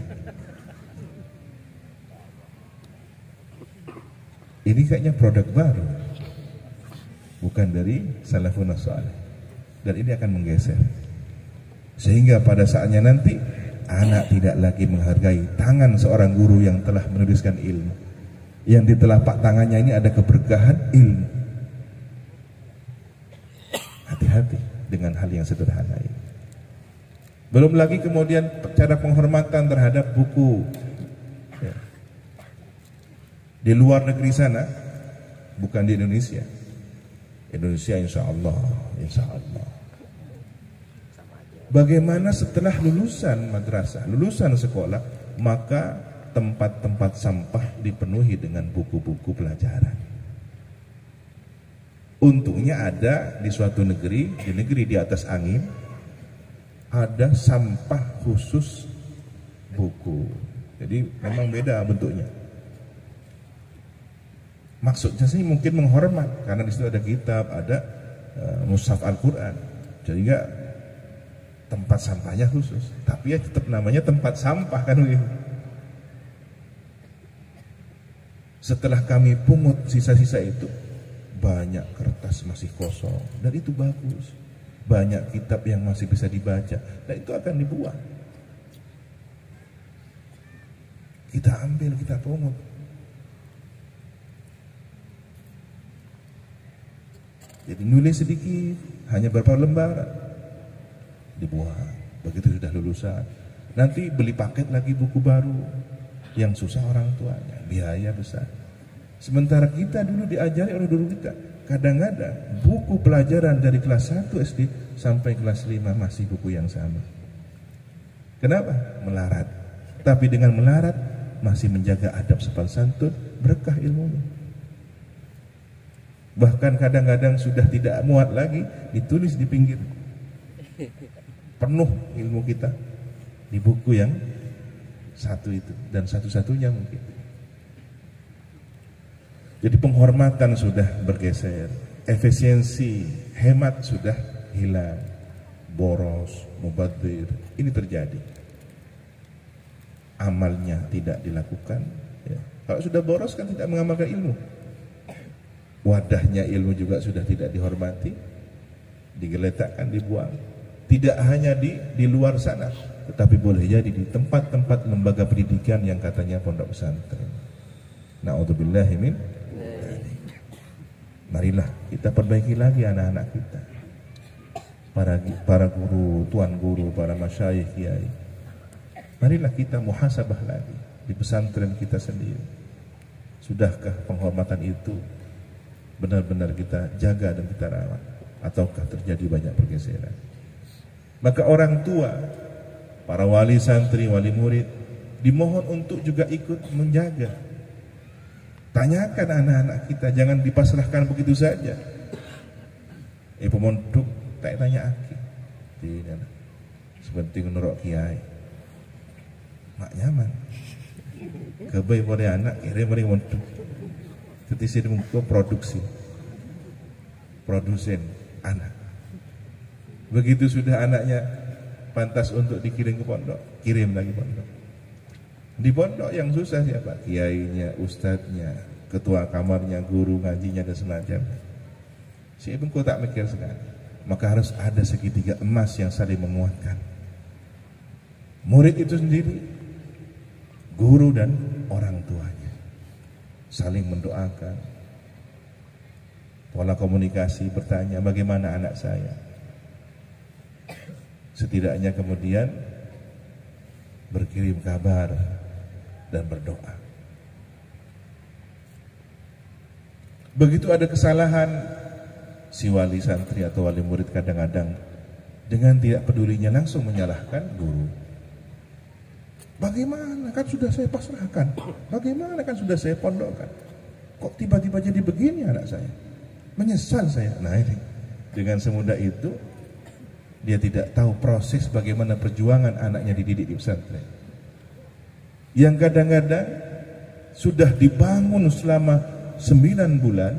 Ini kayaknya produk baru, bukan dari salafun saleh, dan ini akan menggeser. Sehingga pada saatnya nanti anak tidak lagi menghargai tangan seorang guru yang telah menuliskan ilmu. Yang di telapak tangannya ini ada keberkahan ilmu. Hati-hati dengan hal yang sederhana ini. Belum lagi kemudian cara penghormatan terhadap buku. Ya. Di luar negeri sana, bukan di Indonesia. Indonesia insya Allah. Bagaimana setelah lulusan madrasah, lulusan sekolah, maka tempat-tempat sampah dipenuhi dengan buku-buku pelajaran. Untungnya ada di suatu negeri, di negeri di atas angin, ada sampah khusus buku. Jadi memang beda bentuknya. Maksudnya sih mungkin menghormat, karena di situ ada kitab, ada mushaf Al-Quran. Sehingga tempat sampahnya khusus, tapi ya tetap namanya tempat sampah kan begitu. Setelah kami pungut sisa-sisa itu, banyak kertas masih kosong, dan itu bagus. Banyak kitab yang masih bisa dibaca, dan itu akan dibuang. Kita ambil, kita pungut. Jadi nulis sedikit, hanya beberapa lembar, dibuang. Begitu sudah lulusan, nanti beli paket lagi buku baru, yang susah orang tuanya, biaya besar. Sementara kita dulu diajari oleh guru kita, kadang-kadang buku pelajaran dari kelas 1 SD sampai kelas 5 masih buku yang sama. Kenapa? Melarat. Tapi dengan melarat masih menjaga adab sopan santun, berkah ilmunya. Bahkan kadang-kadang sudah tidak muat lagi, ditulis di pinggir. Penuh ilmu kita di buku yang satu itu, dan satu-satunya mungkin. Jadi penghormatan sudah bergeser, efisiensi, hemat sudah hilang, boros, mubadzir, ini terjadi. Amalnya tidak dilakukan, ya. Kalau sudah boros kan tidak mengamalkan ilmu. Wadahnya ilmu juga sudah tidak dihormati, digeletakkan, dibuang. Tidak hanya di luar sana, tetapi boleh jadi di tempat-tempat lembaga pendidikan yang katanya pondok pesantren. Na'udzubillahi min. Marilah kita perbaiki lagi anak-anak kita, para guru, tuan guru, para masyayikh, kiai. Marilah kita muhasabah lagi di pesantren kita sendiri. Sudahkah penghormatan itu benar-benar kita jaga dan kita rawat, ataukah terjadi banyak pergeseran? Maka orang tua, para wali santri, wali murid dimohon untuk juga ikut menjaga. Tanyakan anak-anak kita, jangan dipasrahkan begitu saja. Pemondok tak tanya aki, seperti menurut kiai, mak nyaman. Kebaik pada anak kirim mereka mondok. Ketisi dimungko produsen anak. Begitu sudah anaknya pantas untuk dikirim ke pondok, kirim lagi pondok. Di pondok yang susah siapa? Kiainya, ustadznya, ketua kamarnya, guru ngajinya dan semacamnya. Si ibu kau tak mikir sekali. Maka harus ada segitiga emas yang saling menguatkan. Murid itu sendiri, guru dan orang tuanya saling mendoakan, pola komunikasi, bertanya bagaimana anak saya. Setidaknya kemudian berkirim kabar dan berdoa. Begitu ada kesalahan, si wali santri atau wali murid kadang-kadang dengan tidak pedulinya langsung menyalahkan guru. Bagaimana, kan sudah saya pasrahkan, bagaimana kan sudah saya pondokkan, kok tiba-tiba jadi begini anak saya, menyesal saya. Nah ini, dengan semudah itu dia tidak tahu proses bagaimana perjuangan anaknya dididik di pesantren, yang kadang-kadang sudah dibangun selama 9 bulan,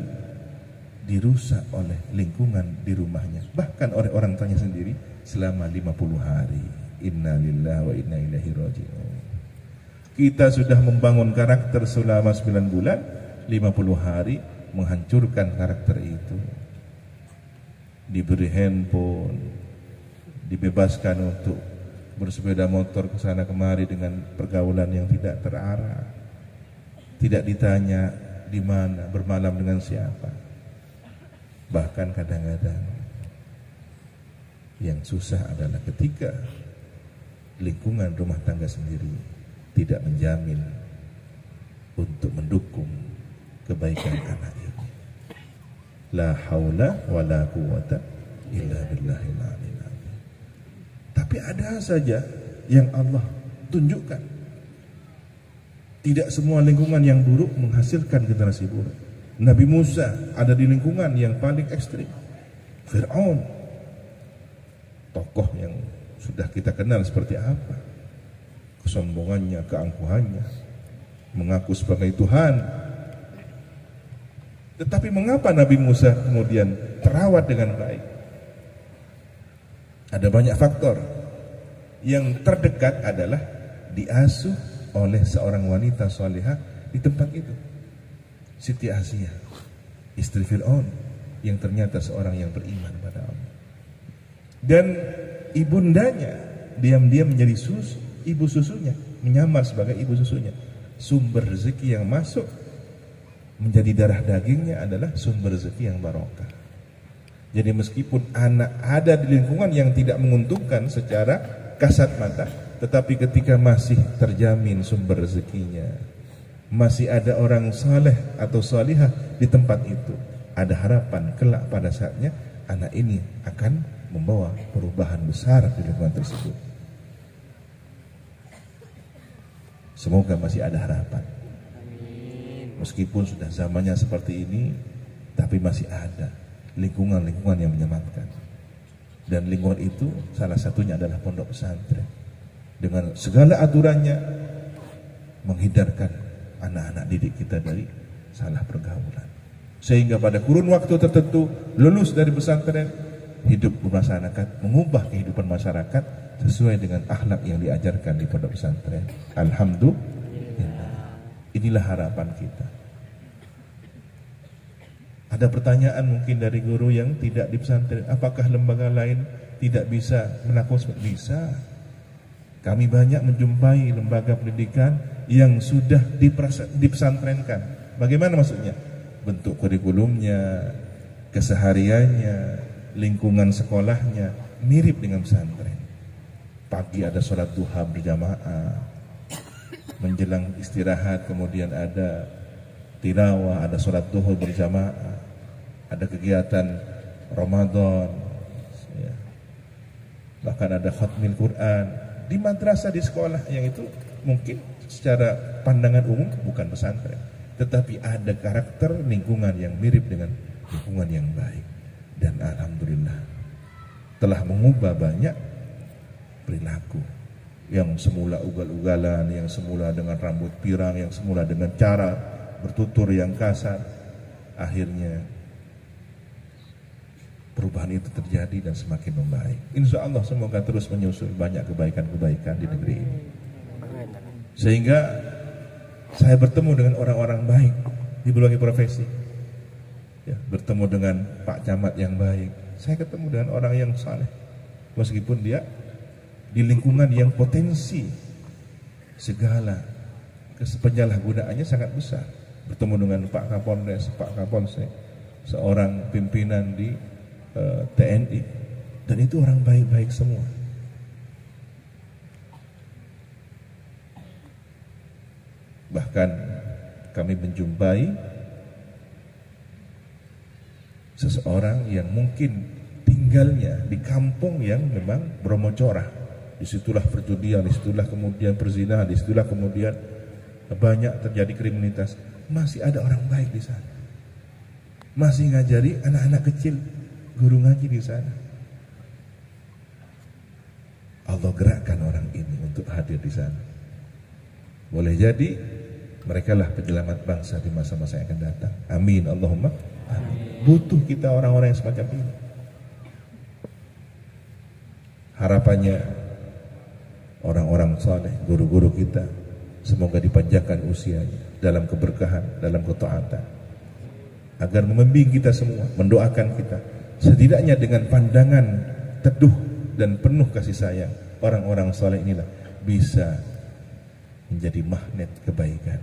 dirusak oleh lingkungan di rumahnya, bahkan oleh orang tuanya sendiri selama 50 hari. Inna lillahi wa inna ilaihi raji'un. Kita sudah membangun karakter selama 9 bulan, 50 hari menghancurkan karakter itu. Diberi handphone, dibebaskan untuk bersepeda motor ke sana kemari dengan pergaulan yang tidak terarah, tidak ditanya di mana, bermalam dengan siapa. Bahkan kadang-kadang yang susah adalah ketika lingkungan rumah tangga sendiri tidak menjamin untuk mendukung kebaikan anak ini. La haula wa la quwata illa billahil aliyil azim. Tapi ada saja yang Allah tunjukkan. Tidak semua lingkungan yang buruk menghasilkan generasi buruk. Nabi Musa ada di lingkungan yang paling ekstrim. Fir'aun, tokoh yang sudah kita kenal seperti apa, kesombongannya, keangkuhannya, mengaku sebagai Tuhan. Tetapi mengapa Nabi Musa kemudian terawat dengan baik? Ada banyak faktor. Yang terdekat adalah diasuh oleh seorang wanita salihah di tempat itu, Siti Asiyah, istri Fir'aun, yang ternyata seorang yang beriman pada Allah. Dan ibundanya diam-diam menjadi ibu susunya, menyamar sebagai ibu susunya. Sumber rezeki yang masuk menjadi darah dagingnya adalah sumber rezeki yang barokah. Jadi meskipun anak ada di lingkungan yang tidak menguntungkan secara kasat mata, tetapi ketika masih terjamin sumber rezekinya, masih ada orang saleh atau salihah di tempat itu, ada harapan kelak pada saatnya anak ini akan membawa perubahan besar di lingkungan tersebut. Semoga masih ada harapan. Meskipun sudah zamannya seperti ini, tapi masih ada lingkungan-lingkungan yang menyematkan. Dan lingkungan itu salah satunya adalah pondok pesantren. Dengan segala aturannya, menghindarkan anak-anak didik kita dari salah pergaulan. Sehingga pada kurun waktu tertentu lulus dari pesantren, hidup bermasyarakat, mengubah kehidupan masyarakat sesuai dengan akhlak yang diajarkan di pondok pesantren. Alhamdulillah. Inilah harapan kita. Ada pertanyaan mungkin dari guru yang tidak di pesantren, apakah lembaga lain tidak bisa melakukan? Bisa. Kami banyak menjumpai lembaga pendidikan yang sudah dipesantrenkan. Bagaimana maksudnya? Bentuk kurikulumnya, kesehariannya, lingkungan sekolahnya mirip dengan pesantren. Pagi ada sholat duha berjamaah, menjelang istirahat kemudian ada tilawah, ada sholat duha berjamaah, ada kegiatan Ramadan, ya. Bahkan ada khatmil Quran di madrasah, di sekolah yang itu mungkin secara pandangan umum bukan pesantren, tetapi ada karakter lingkungan yang mirip dengan lingkungan yang baik. Dan alhamdulillah telah mengubah banyak perilaku yang semula ugal-ugalan, yang semula dengan rambut pirang, yang semula dengan cara bertutur yang kasar. Akhirnya perubahan itu terjadi dan semakin membaik. Insya Allah semoga terus menyusul banyak kebaikan-kebaikan di negeri ini, sehingga saya bertemu dengan orang-orang baik di berbagai profesi. Ya, bertemu dengan Pak Camat yang baik, saya ketemu dengan orang yang saleh, meskipun dia di lingkungan yang potensi segala penyalahgunaannya sangat besar. Bertemu dengan Pak Kapolres, Pak Kapolsek, seorang pimpinan di TNI, dan itu orang baik-baik semua. Bahkan kami menjumpai seseorang yang mungkin tinggalnya di kampung yang memang bermocorah. Disitulah perjudian, disitulah kemudian perzinahan, disitulah kemudian banyak terjadi kriminalitas. Masih ada orang baik di sana. Masih ngajari anak-anak kecil, guru ngaji di sana. Allah gerakkan orang ini untuk hadir di sana. Boleh jadi mereka lah penyelamat bangsa di masa-masa yang akan datang. Amin, Allahumma amin. Butuh kita orang-orang yang semacam ini. Harapannya orang-orang saleh, guru-guru kita, semoga dipanjangkan usianya dalam keberkahan, dalam ketaatan, agar membimbing kita semua, mendoakan kita, setidaknya dengan pandangan teduh dan penuh kasih sayang. Orang-orang saleh inilah bisa menjadi magnet kebaikan.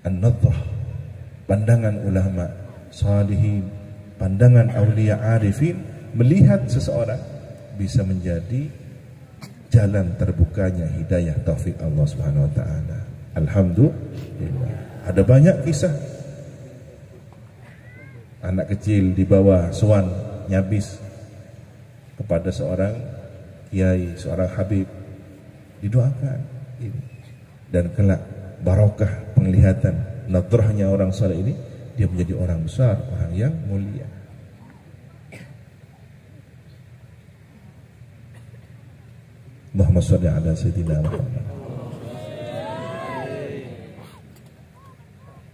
An-nadhrah, pandangan ulama salihin, pandangan aulia arifin, melihat seseorang bisa menjadi jalan terbukanya hidayah taufik Allah Subhanahu wa taala. Alhamdulillah. Ada banyak kisah anak kecil di bawah sowan nyabis kepada seorang kiai, seorang habib, didoakan ini, dan kelak barokah penglihatan nadrahnya orang saleh ini, dia menjadi orang besar, orang yang mulia. Muhammad shalli ala sayyidina Muhammad.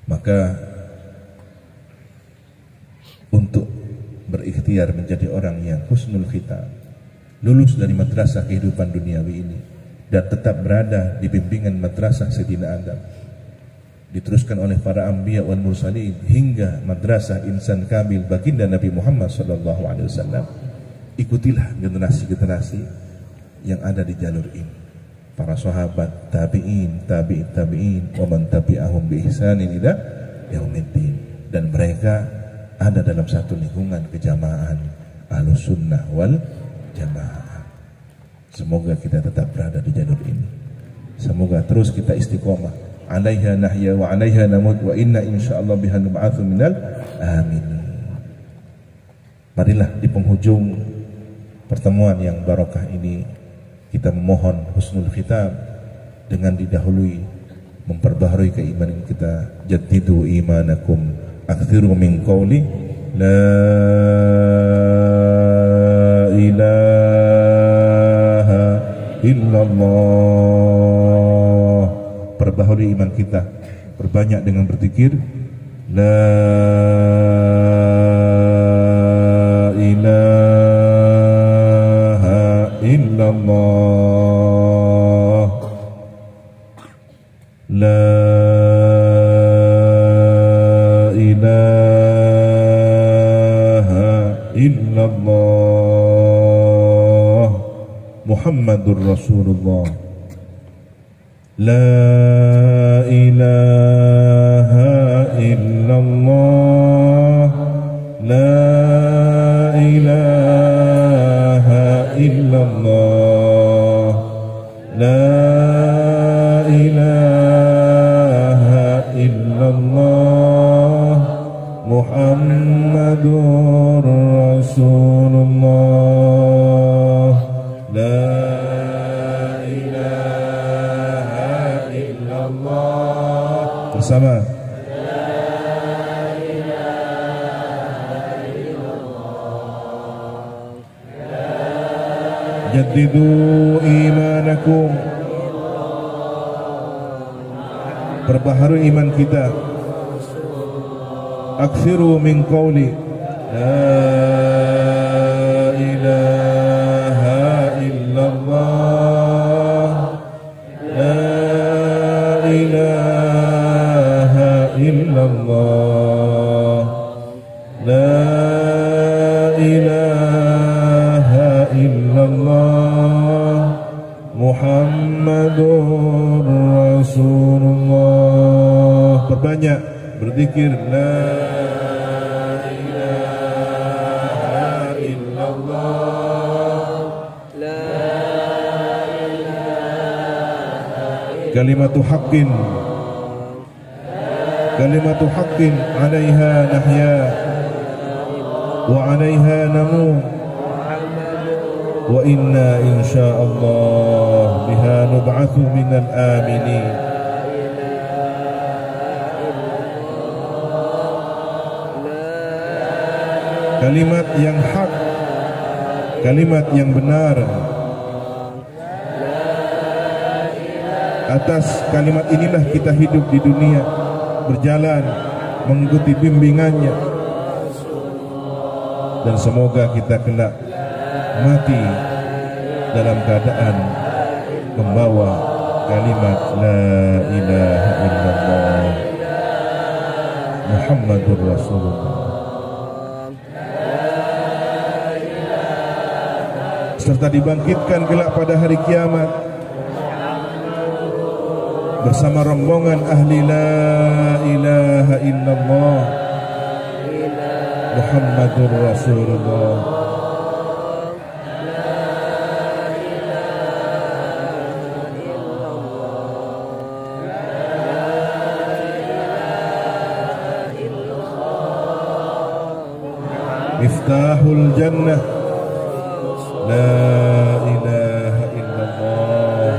Maka untuk berikhtiar menjadi orang yang husnul khitam, lulus dari madrasah kehidupan duniawi ini dan tetap berada di bimbingan madrasah Sayyidina Adam, diteruskan oleh para anbiya wal mursalin hingga madrasah insan kamil baginda Nabi Muhammad sallallahu alaihi wasallam. Ikutilah generasi-generasi yang ada di jalur ini, para sahabat, tabi'in, tabi'in, wa man tabi'ahum bi ihsanin ila yaumiddin, dan mereka ada dalam satu lingkungan kejamaah Ahlus Sunnah wal Jamaah. Semoga kita tetap berada di jalur ini. Semoga terus kita istiqomah. Alaiha nahya wa alaiha namut wa inna insyaallah biha nub'atsu minal amin. Marilah di penghujung pertemuan yang barokah ini kita memohon husnul khitam dengan didahului memperbaharui keimanan kita. Jaddidu imanakum, akthiru min qawli la ilaha illallah. Perbaharui iman kita, perbanyak dengan berzikir la ilaha illallah, la ilaha illallah, Muhammadur Rasulullah, la ilaha illallah, la ilaha illallah, la ilaha illallah, Muhammadur Rasulullah, la ilaha illallah. Bersama jaddidu imanakum, perbaharui iman kita, aksiru min qawli la ilaha illallah, la ilaha illallah, la ilaha illallah, Muhammadur Rasulullah. Perbanyak berzikir la ilaha illallah, la ilaha kalimatu haqqin, kalimatu haqqin 'alaiha nahya wa 'alaiha namut wa inna insyaallah biha nub'atsu minal aminin. Kalimat yang hak, kalimat yang benar. Atas kalimat inilah kita hidup di dunia, berjalan mengikuti bimbingannya, dan semoga kita kelak mati dalam keadaan membawa kalimat la ilaha illallah Muhammadur Rasulullah, serta dibangkitkan kelak pada hari kiamat bersama rombongan ahli la ilaha illallah Muhammadur Rasulullah. Miftahul jannah la ilaha illallah.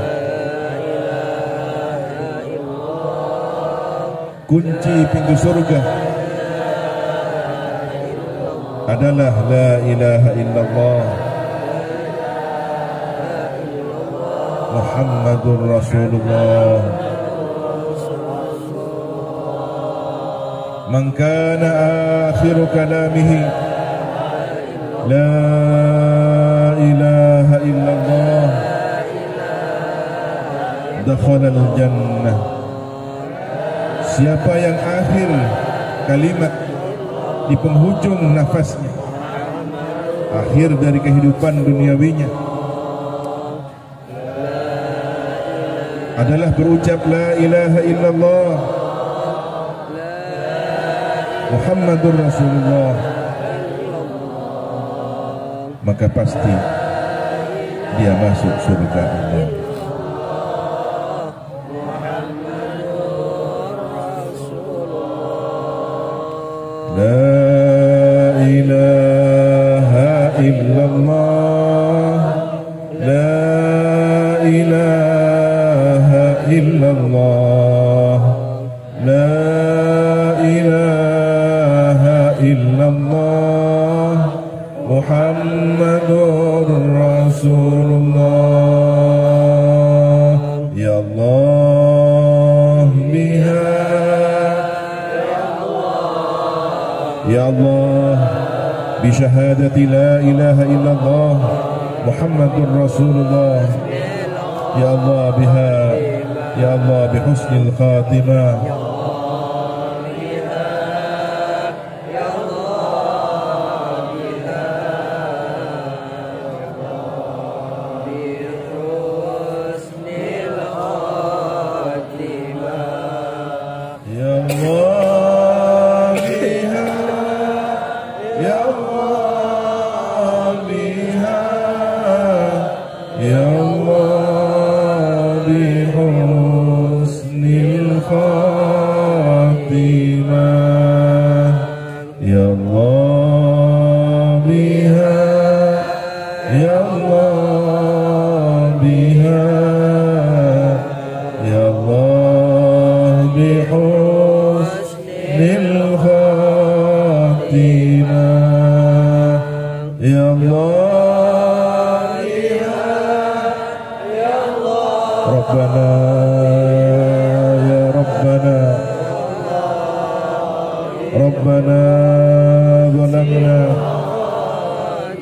Kunci pintu surga adalah la ilaha illallah Muhammadur Rasulullah. Man kana akhiru kalamihi la ilaha illallah dakhala al-jannah. Siapa yang akhir kalimat di penghujung nafasnya, akhir dari kehidupan duniawinya adalah berucap la ilaha illallah Muhammadur Rasulullah, maka pasti dia masuk surga Allah. La ilaha illallah, la ilaha illallah, la ilaha illallah Muhammadur Rasulullah. Ya Allah biha, Ya Allah bisyahadati la ilaha illallah Muhammadur Rasulullah. Ya Allah biha, Ya Allah bihusnil khatimah.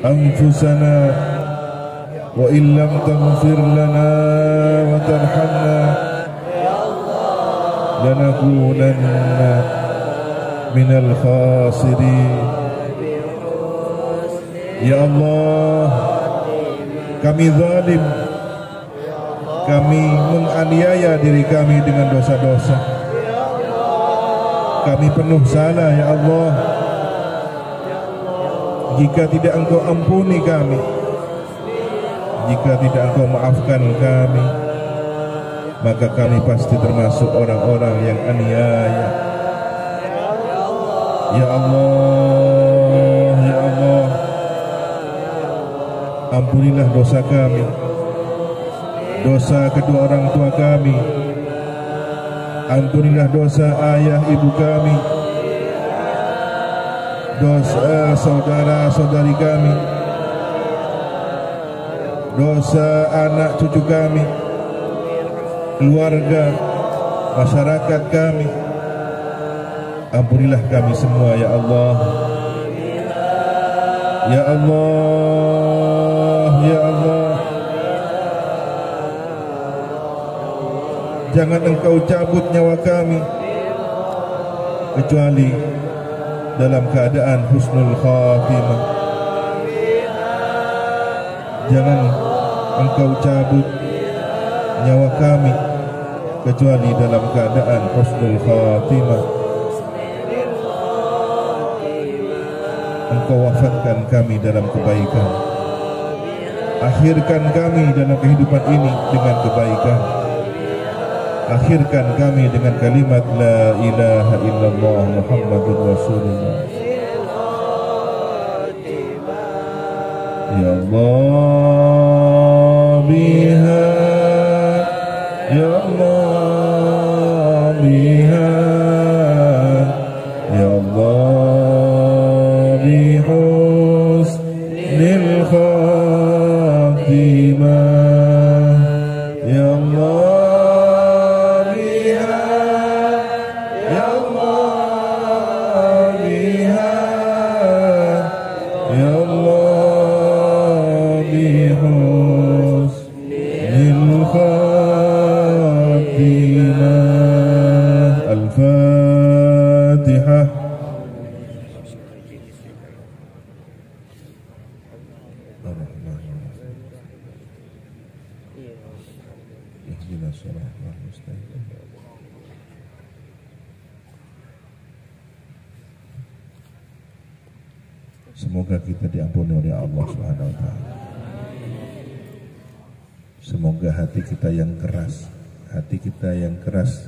أنفسنا وإن لم تغفر لنا وترحمنا لنكونن من الخاسرين. Ya Allah, kami zalim, kami menganiaya diri kami dengan dosa-dosa. Kami penuh salah ya Allah. Jika tidak Engkau ampuni kami, jika tidak Engkau maafkan kami, maka kami pasti termasuk orang-orang yang aniaya. Ya Allah, ya Allah, ampunilah dosa kami, dosa kedua orang tua kami, ampunilah dosa ayah ibu kami, dosa saudara-saudari kami, dosa anak cucu kami, keluarga, masyarakat kami. Ampunilah kami semua ya Allah. Ya Allah, ya Allah. Jangan Engkau cabut nyawa kami kecuali dalam keadaan husnul khatimah. Jangan Engkau cabut nyawa kami kecuali dalam keadaan husnul khatimah. Engkau wafatkan kami dalam kebaikan. Akhirkan kami dalam kehidupan ini dengan kebaikan. Akhirkan kami dengan kalimat La ilaha illallah Muhammadur Rasulullah. Ya Allah biha, Ya Allah biha, Ya Allah bihusnil khatimah, Ya Allah biha, Ya Allah biha, Ya Allah bihusnil khatimah. Al-Fatihah. Semoga kita diampuni oleh Allah Subhanahu wa taala. Semoga hati kita yang keras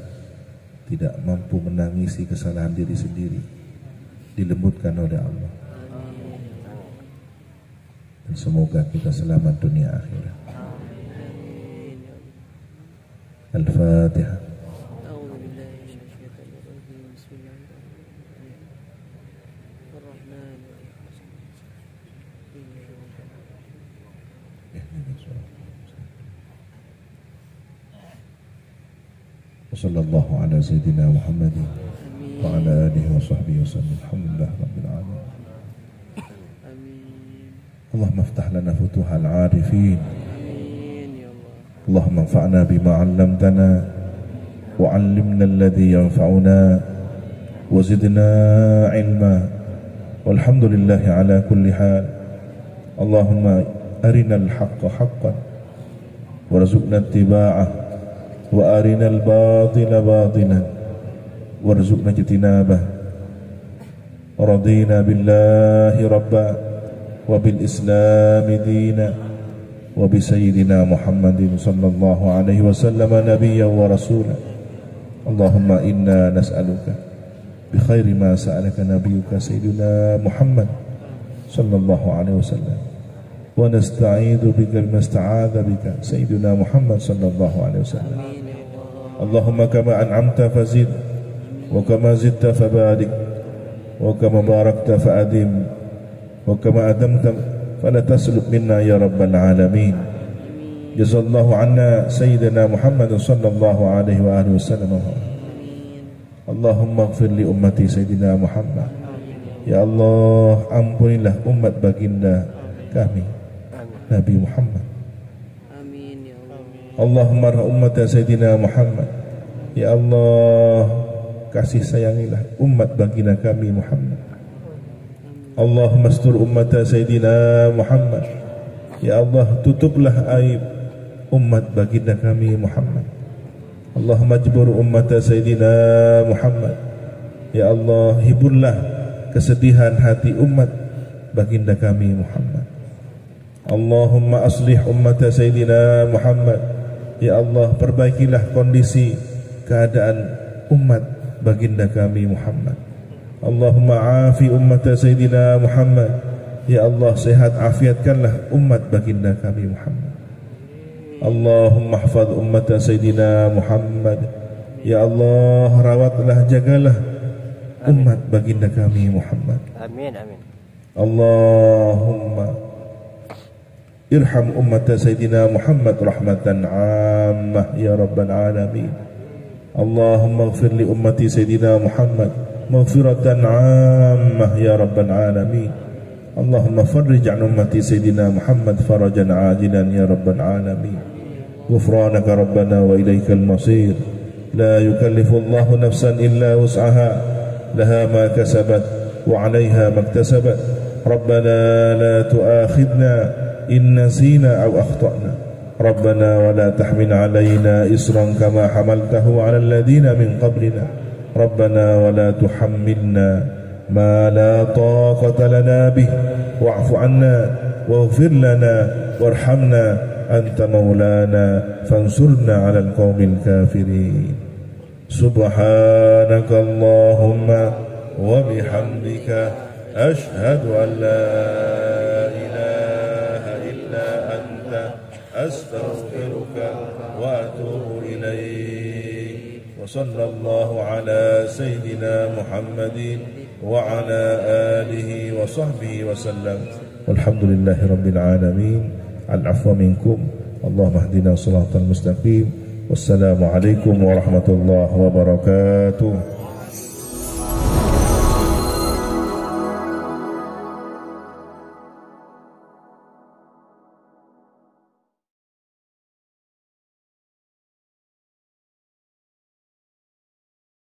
tidak mampu menangisi kesalahan diri sendiri, dilembutkan oleh Allah. Dan semoga kita selamat dunia akhirat. Al-Fatihah. Sallallahu ala sayyidina Muhammadin wa ala alihi wa sahbihi wa sallam. Alhamdulillah rabbil alamin. Allahumma iftah lana futuhal arifin. Allahumma anfa'na bima 'allamtana wa 'allimna alladhi yanfa'una wa zidna 'ilma. Walhamdulillahi ala kulli hal. Allahumma arinal haqqa haqqan warzuqna ittiba'ah wa arinal batila batilan warzuqna ijtinabah. Radina billahi rabba wa bil islami dina wa bi sayyidina Muhammadin sallallahu alaihi wasallam nabiyyan wa rasulan. Allahumma inna nas'aluka bi khairi ma sa'alaka nabiyyuka sayyidina Muhammad sallallahu alaihi wasallam wa nasta'idzu bika mimma ista'adza bika sayyidina Muhammad sallallahu alaihi wasallam. Allahumma kama an'amta fazid wa kama zidta fabarik wa kama barakta fa'adim wa kama adamta fala taslub minna ya rabbal alamin. Jazallahu anna sayyidina Muhammad sallallahu alaihi wa alihi wasallam. Allahumma ighfir li ummati sayyidina Muhammad. Ya Allah, ampunilah umat baginda kami Nabi Muhammad. Allahumma arham umat sayyidina Muhammad. Ya Allah, kasih sayangilah umat baginda kami Muhammad. Allahumma astur umat sayyidina Muhammad. Ya Allah, tutuplah aib umat baginda kami Muhammad. Allahumma jbur ummata Sayyidina Muhammad. Ya Allah, hiburlah kesedihan hati umat baginda kami Muhammad. Allahumma aslih ummata Sayyidina Muhammad. Ya Allah, perbaikilah kondisi keadaan umat baginda kami Muhammad. Allahumma afi ummata Sayyidina Muhammad. Ya Allah, sehat afiatkanlah umat baginda kami Muhammad. Allahumma hafaz ummata Sayyidina Muhammad. Ya Allah, rawatlah, jagalah umat baginda kami Muhammad. Amin, amin. Allahumma irham ummata Sayyidina Muhammad rahmatan ammah ya rabbal alamin. Allahumma ighfir li ummati Sayyidina Muhammad maghfiratan ammah ya rabbal alamin. Allahumma farrij an ummati Sayyidina Muhammad farajan ajilan ya rabbal alamin. غفرانك ربنا وإليك المصير. لا يكلف الله نفسا إلا وسعها لها ما كسبت وعليها ما اكتسبت. ربنا لا تؤاخذنا إن نسينا أو أخطأنا. ربنا ولا تحمل علينا إصرا كما حملته على الذين من قبلنا. ربنا ولا تحملنا ما لا طاقة لنا به واعف عنا واغفر لنا وارحمنا أنت مولانا فانصرنا على القوم الكافرين. سبحانك اللهم وبحمدك أشهد أن لا إله إلا أنت أستغفرك وأتوب إليك. وصلى الله على سيدنا محمد وعلى آله وصحبه وسلم والحمد لله رب العالمين. العفو منكم. اللهم اهدنا صراط المستقيم. والسلام عليكم ورحمة الله وبركاته.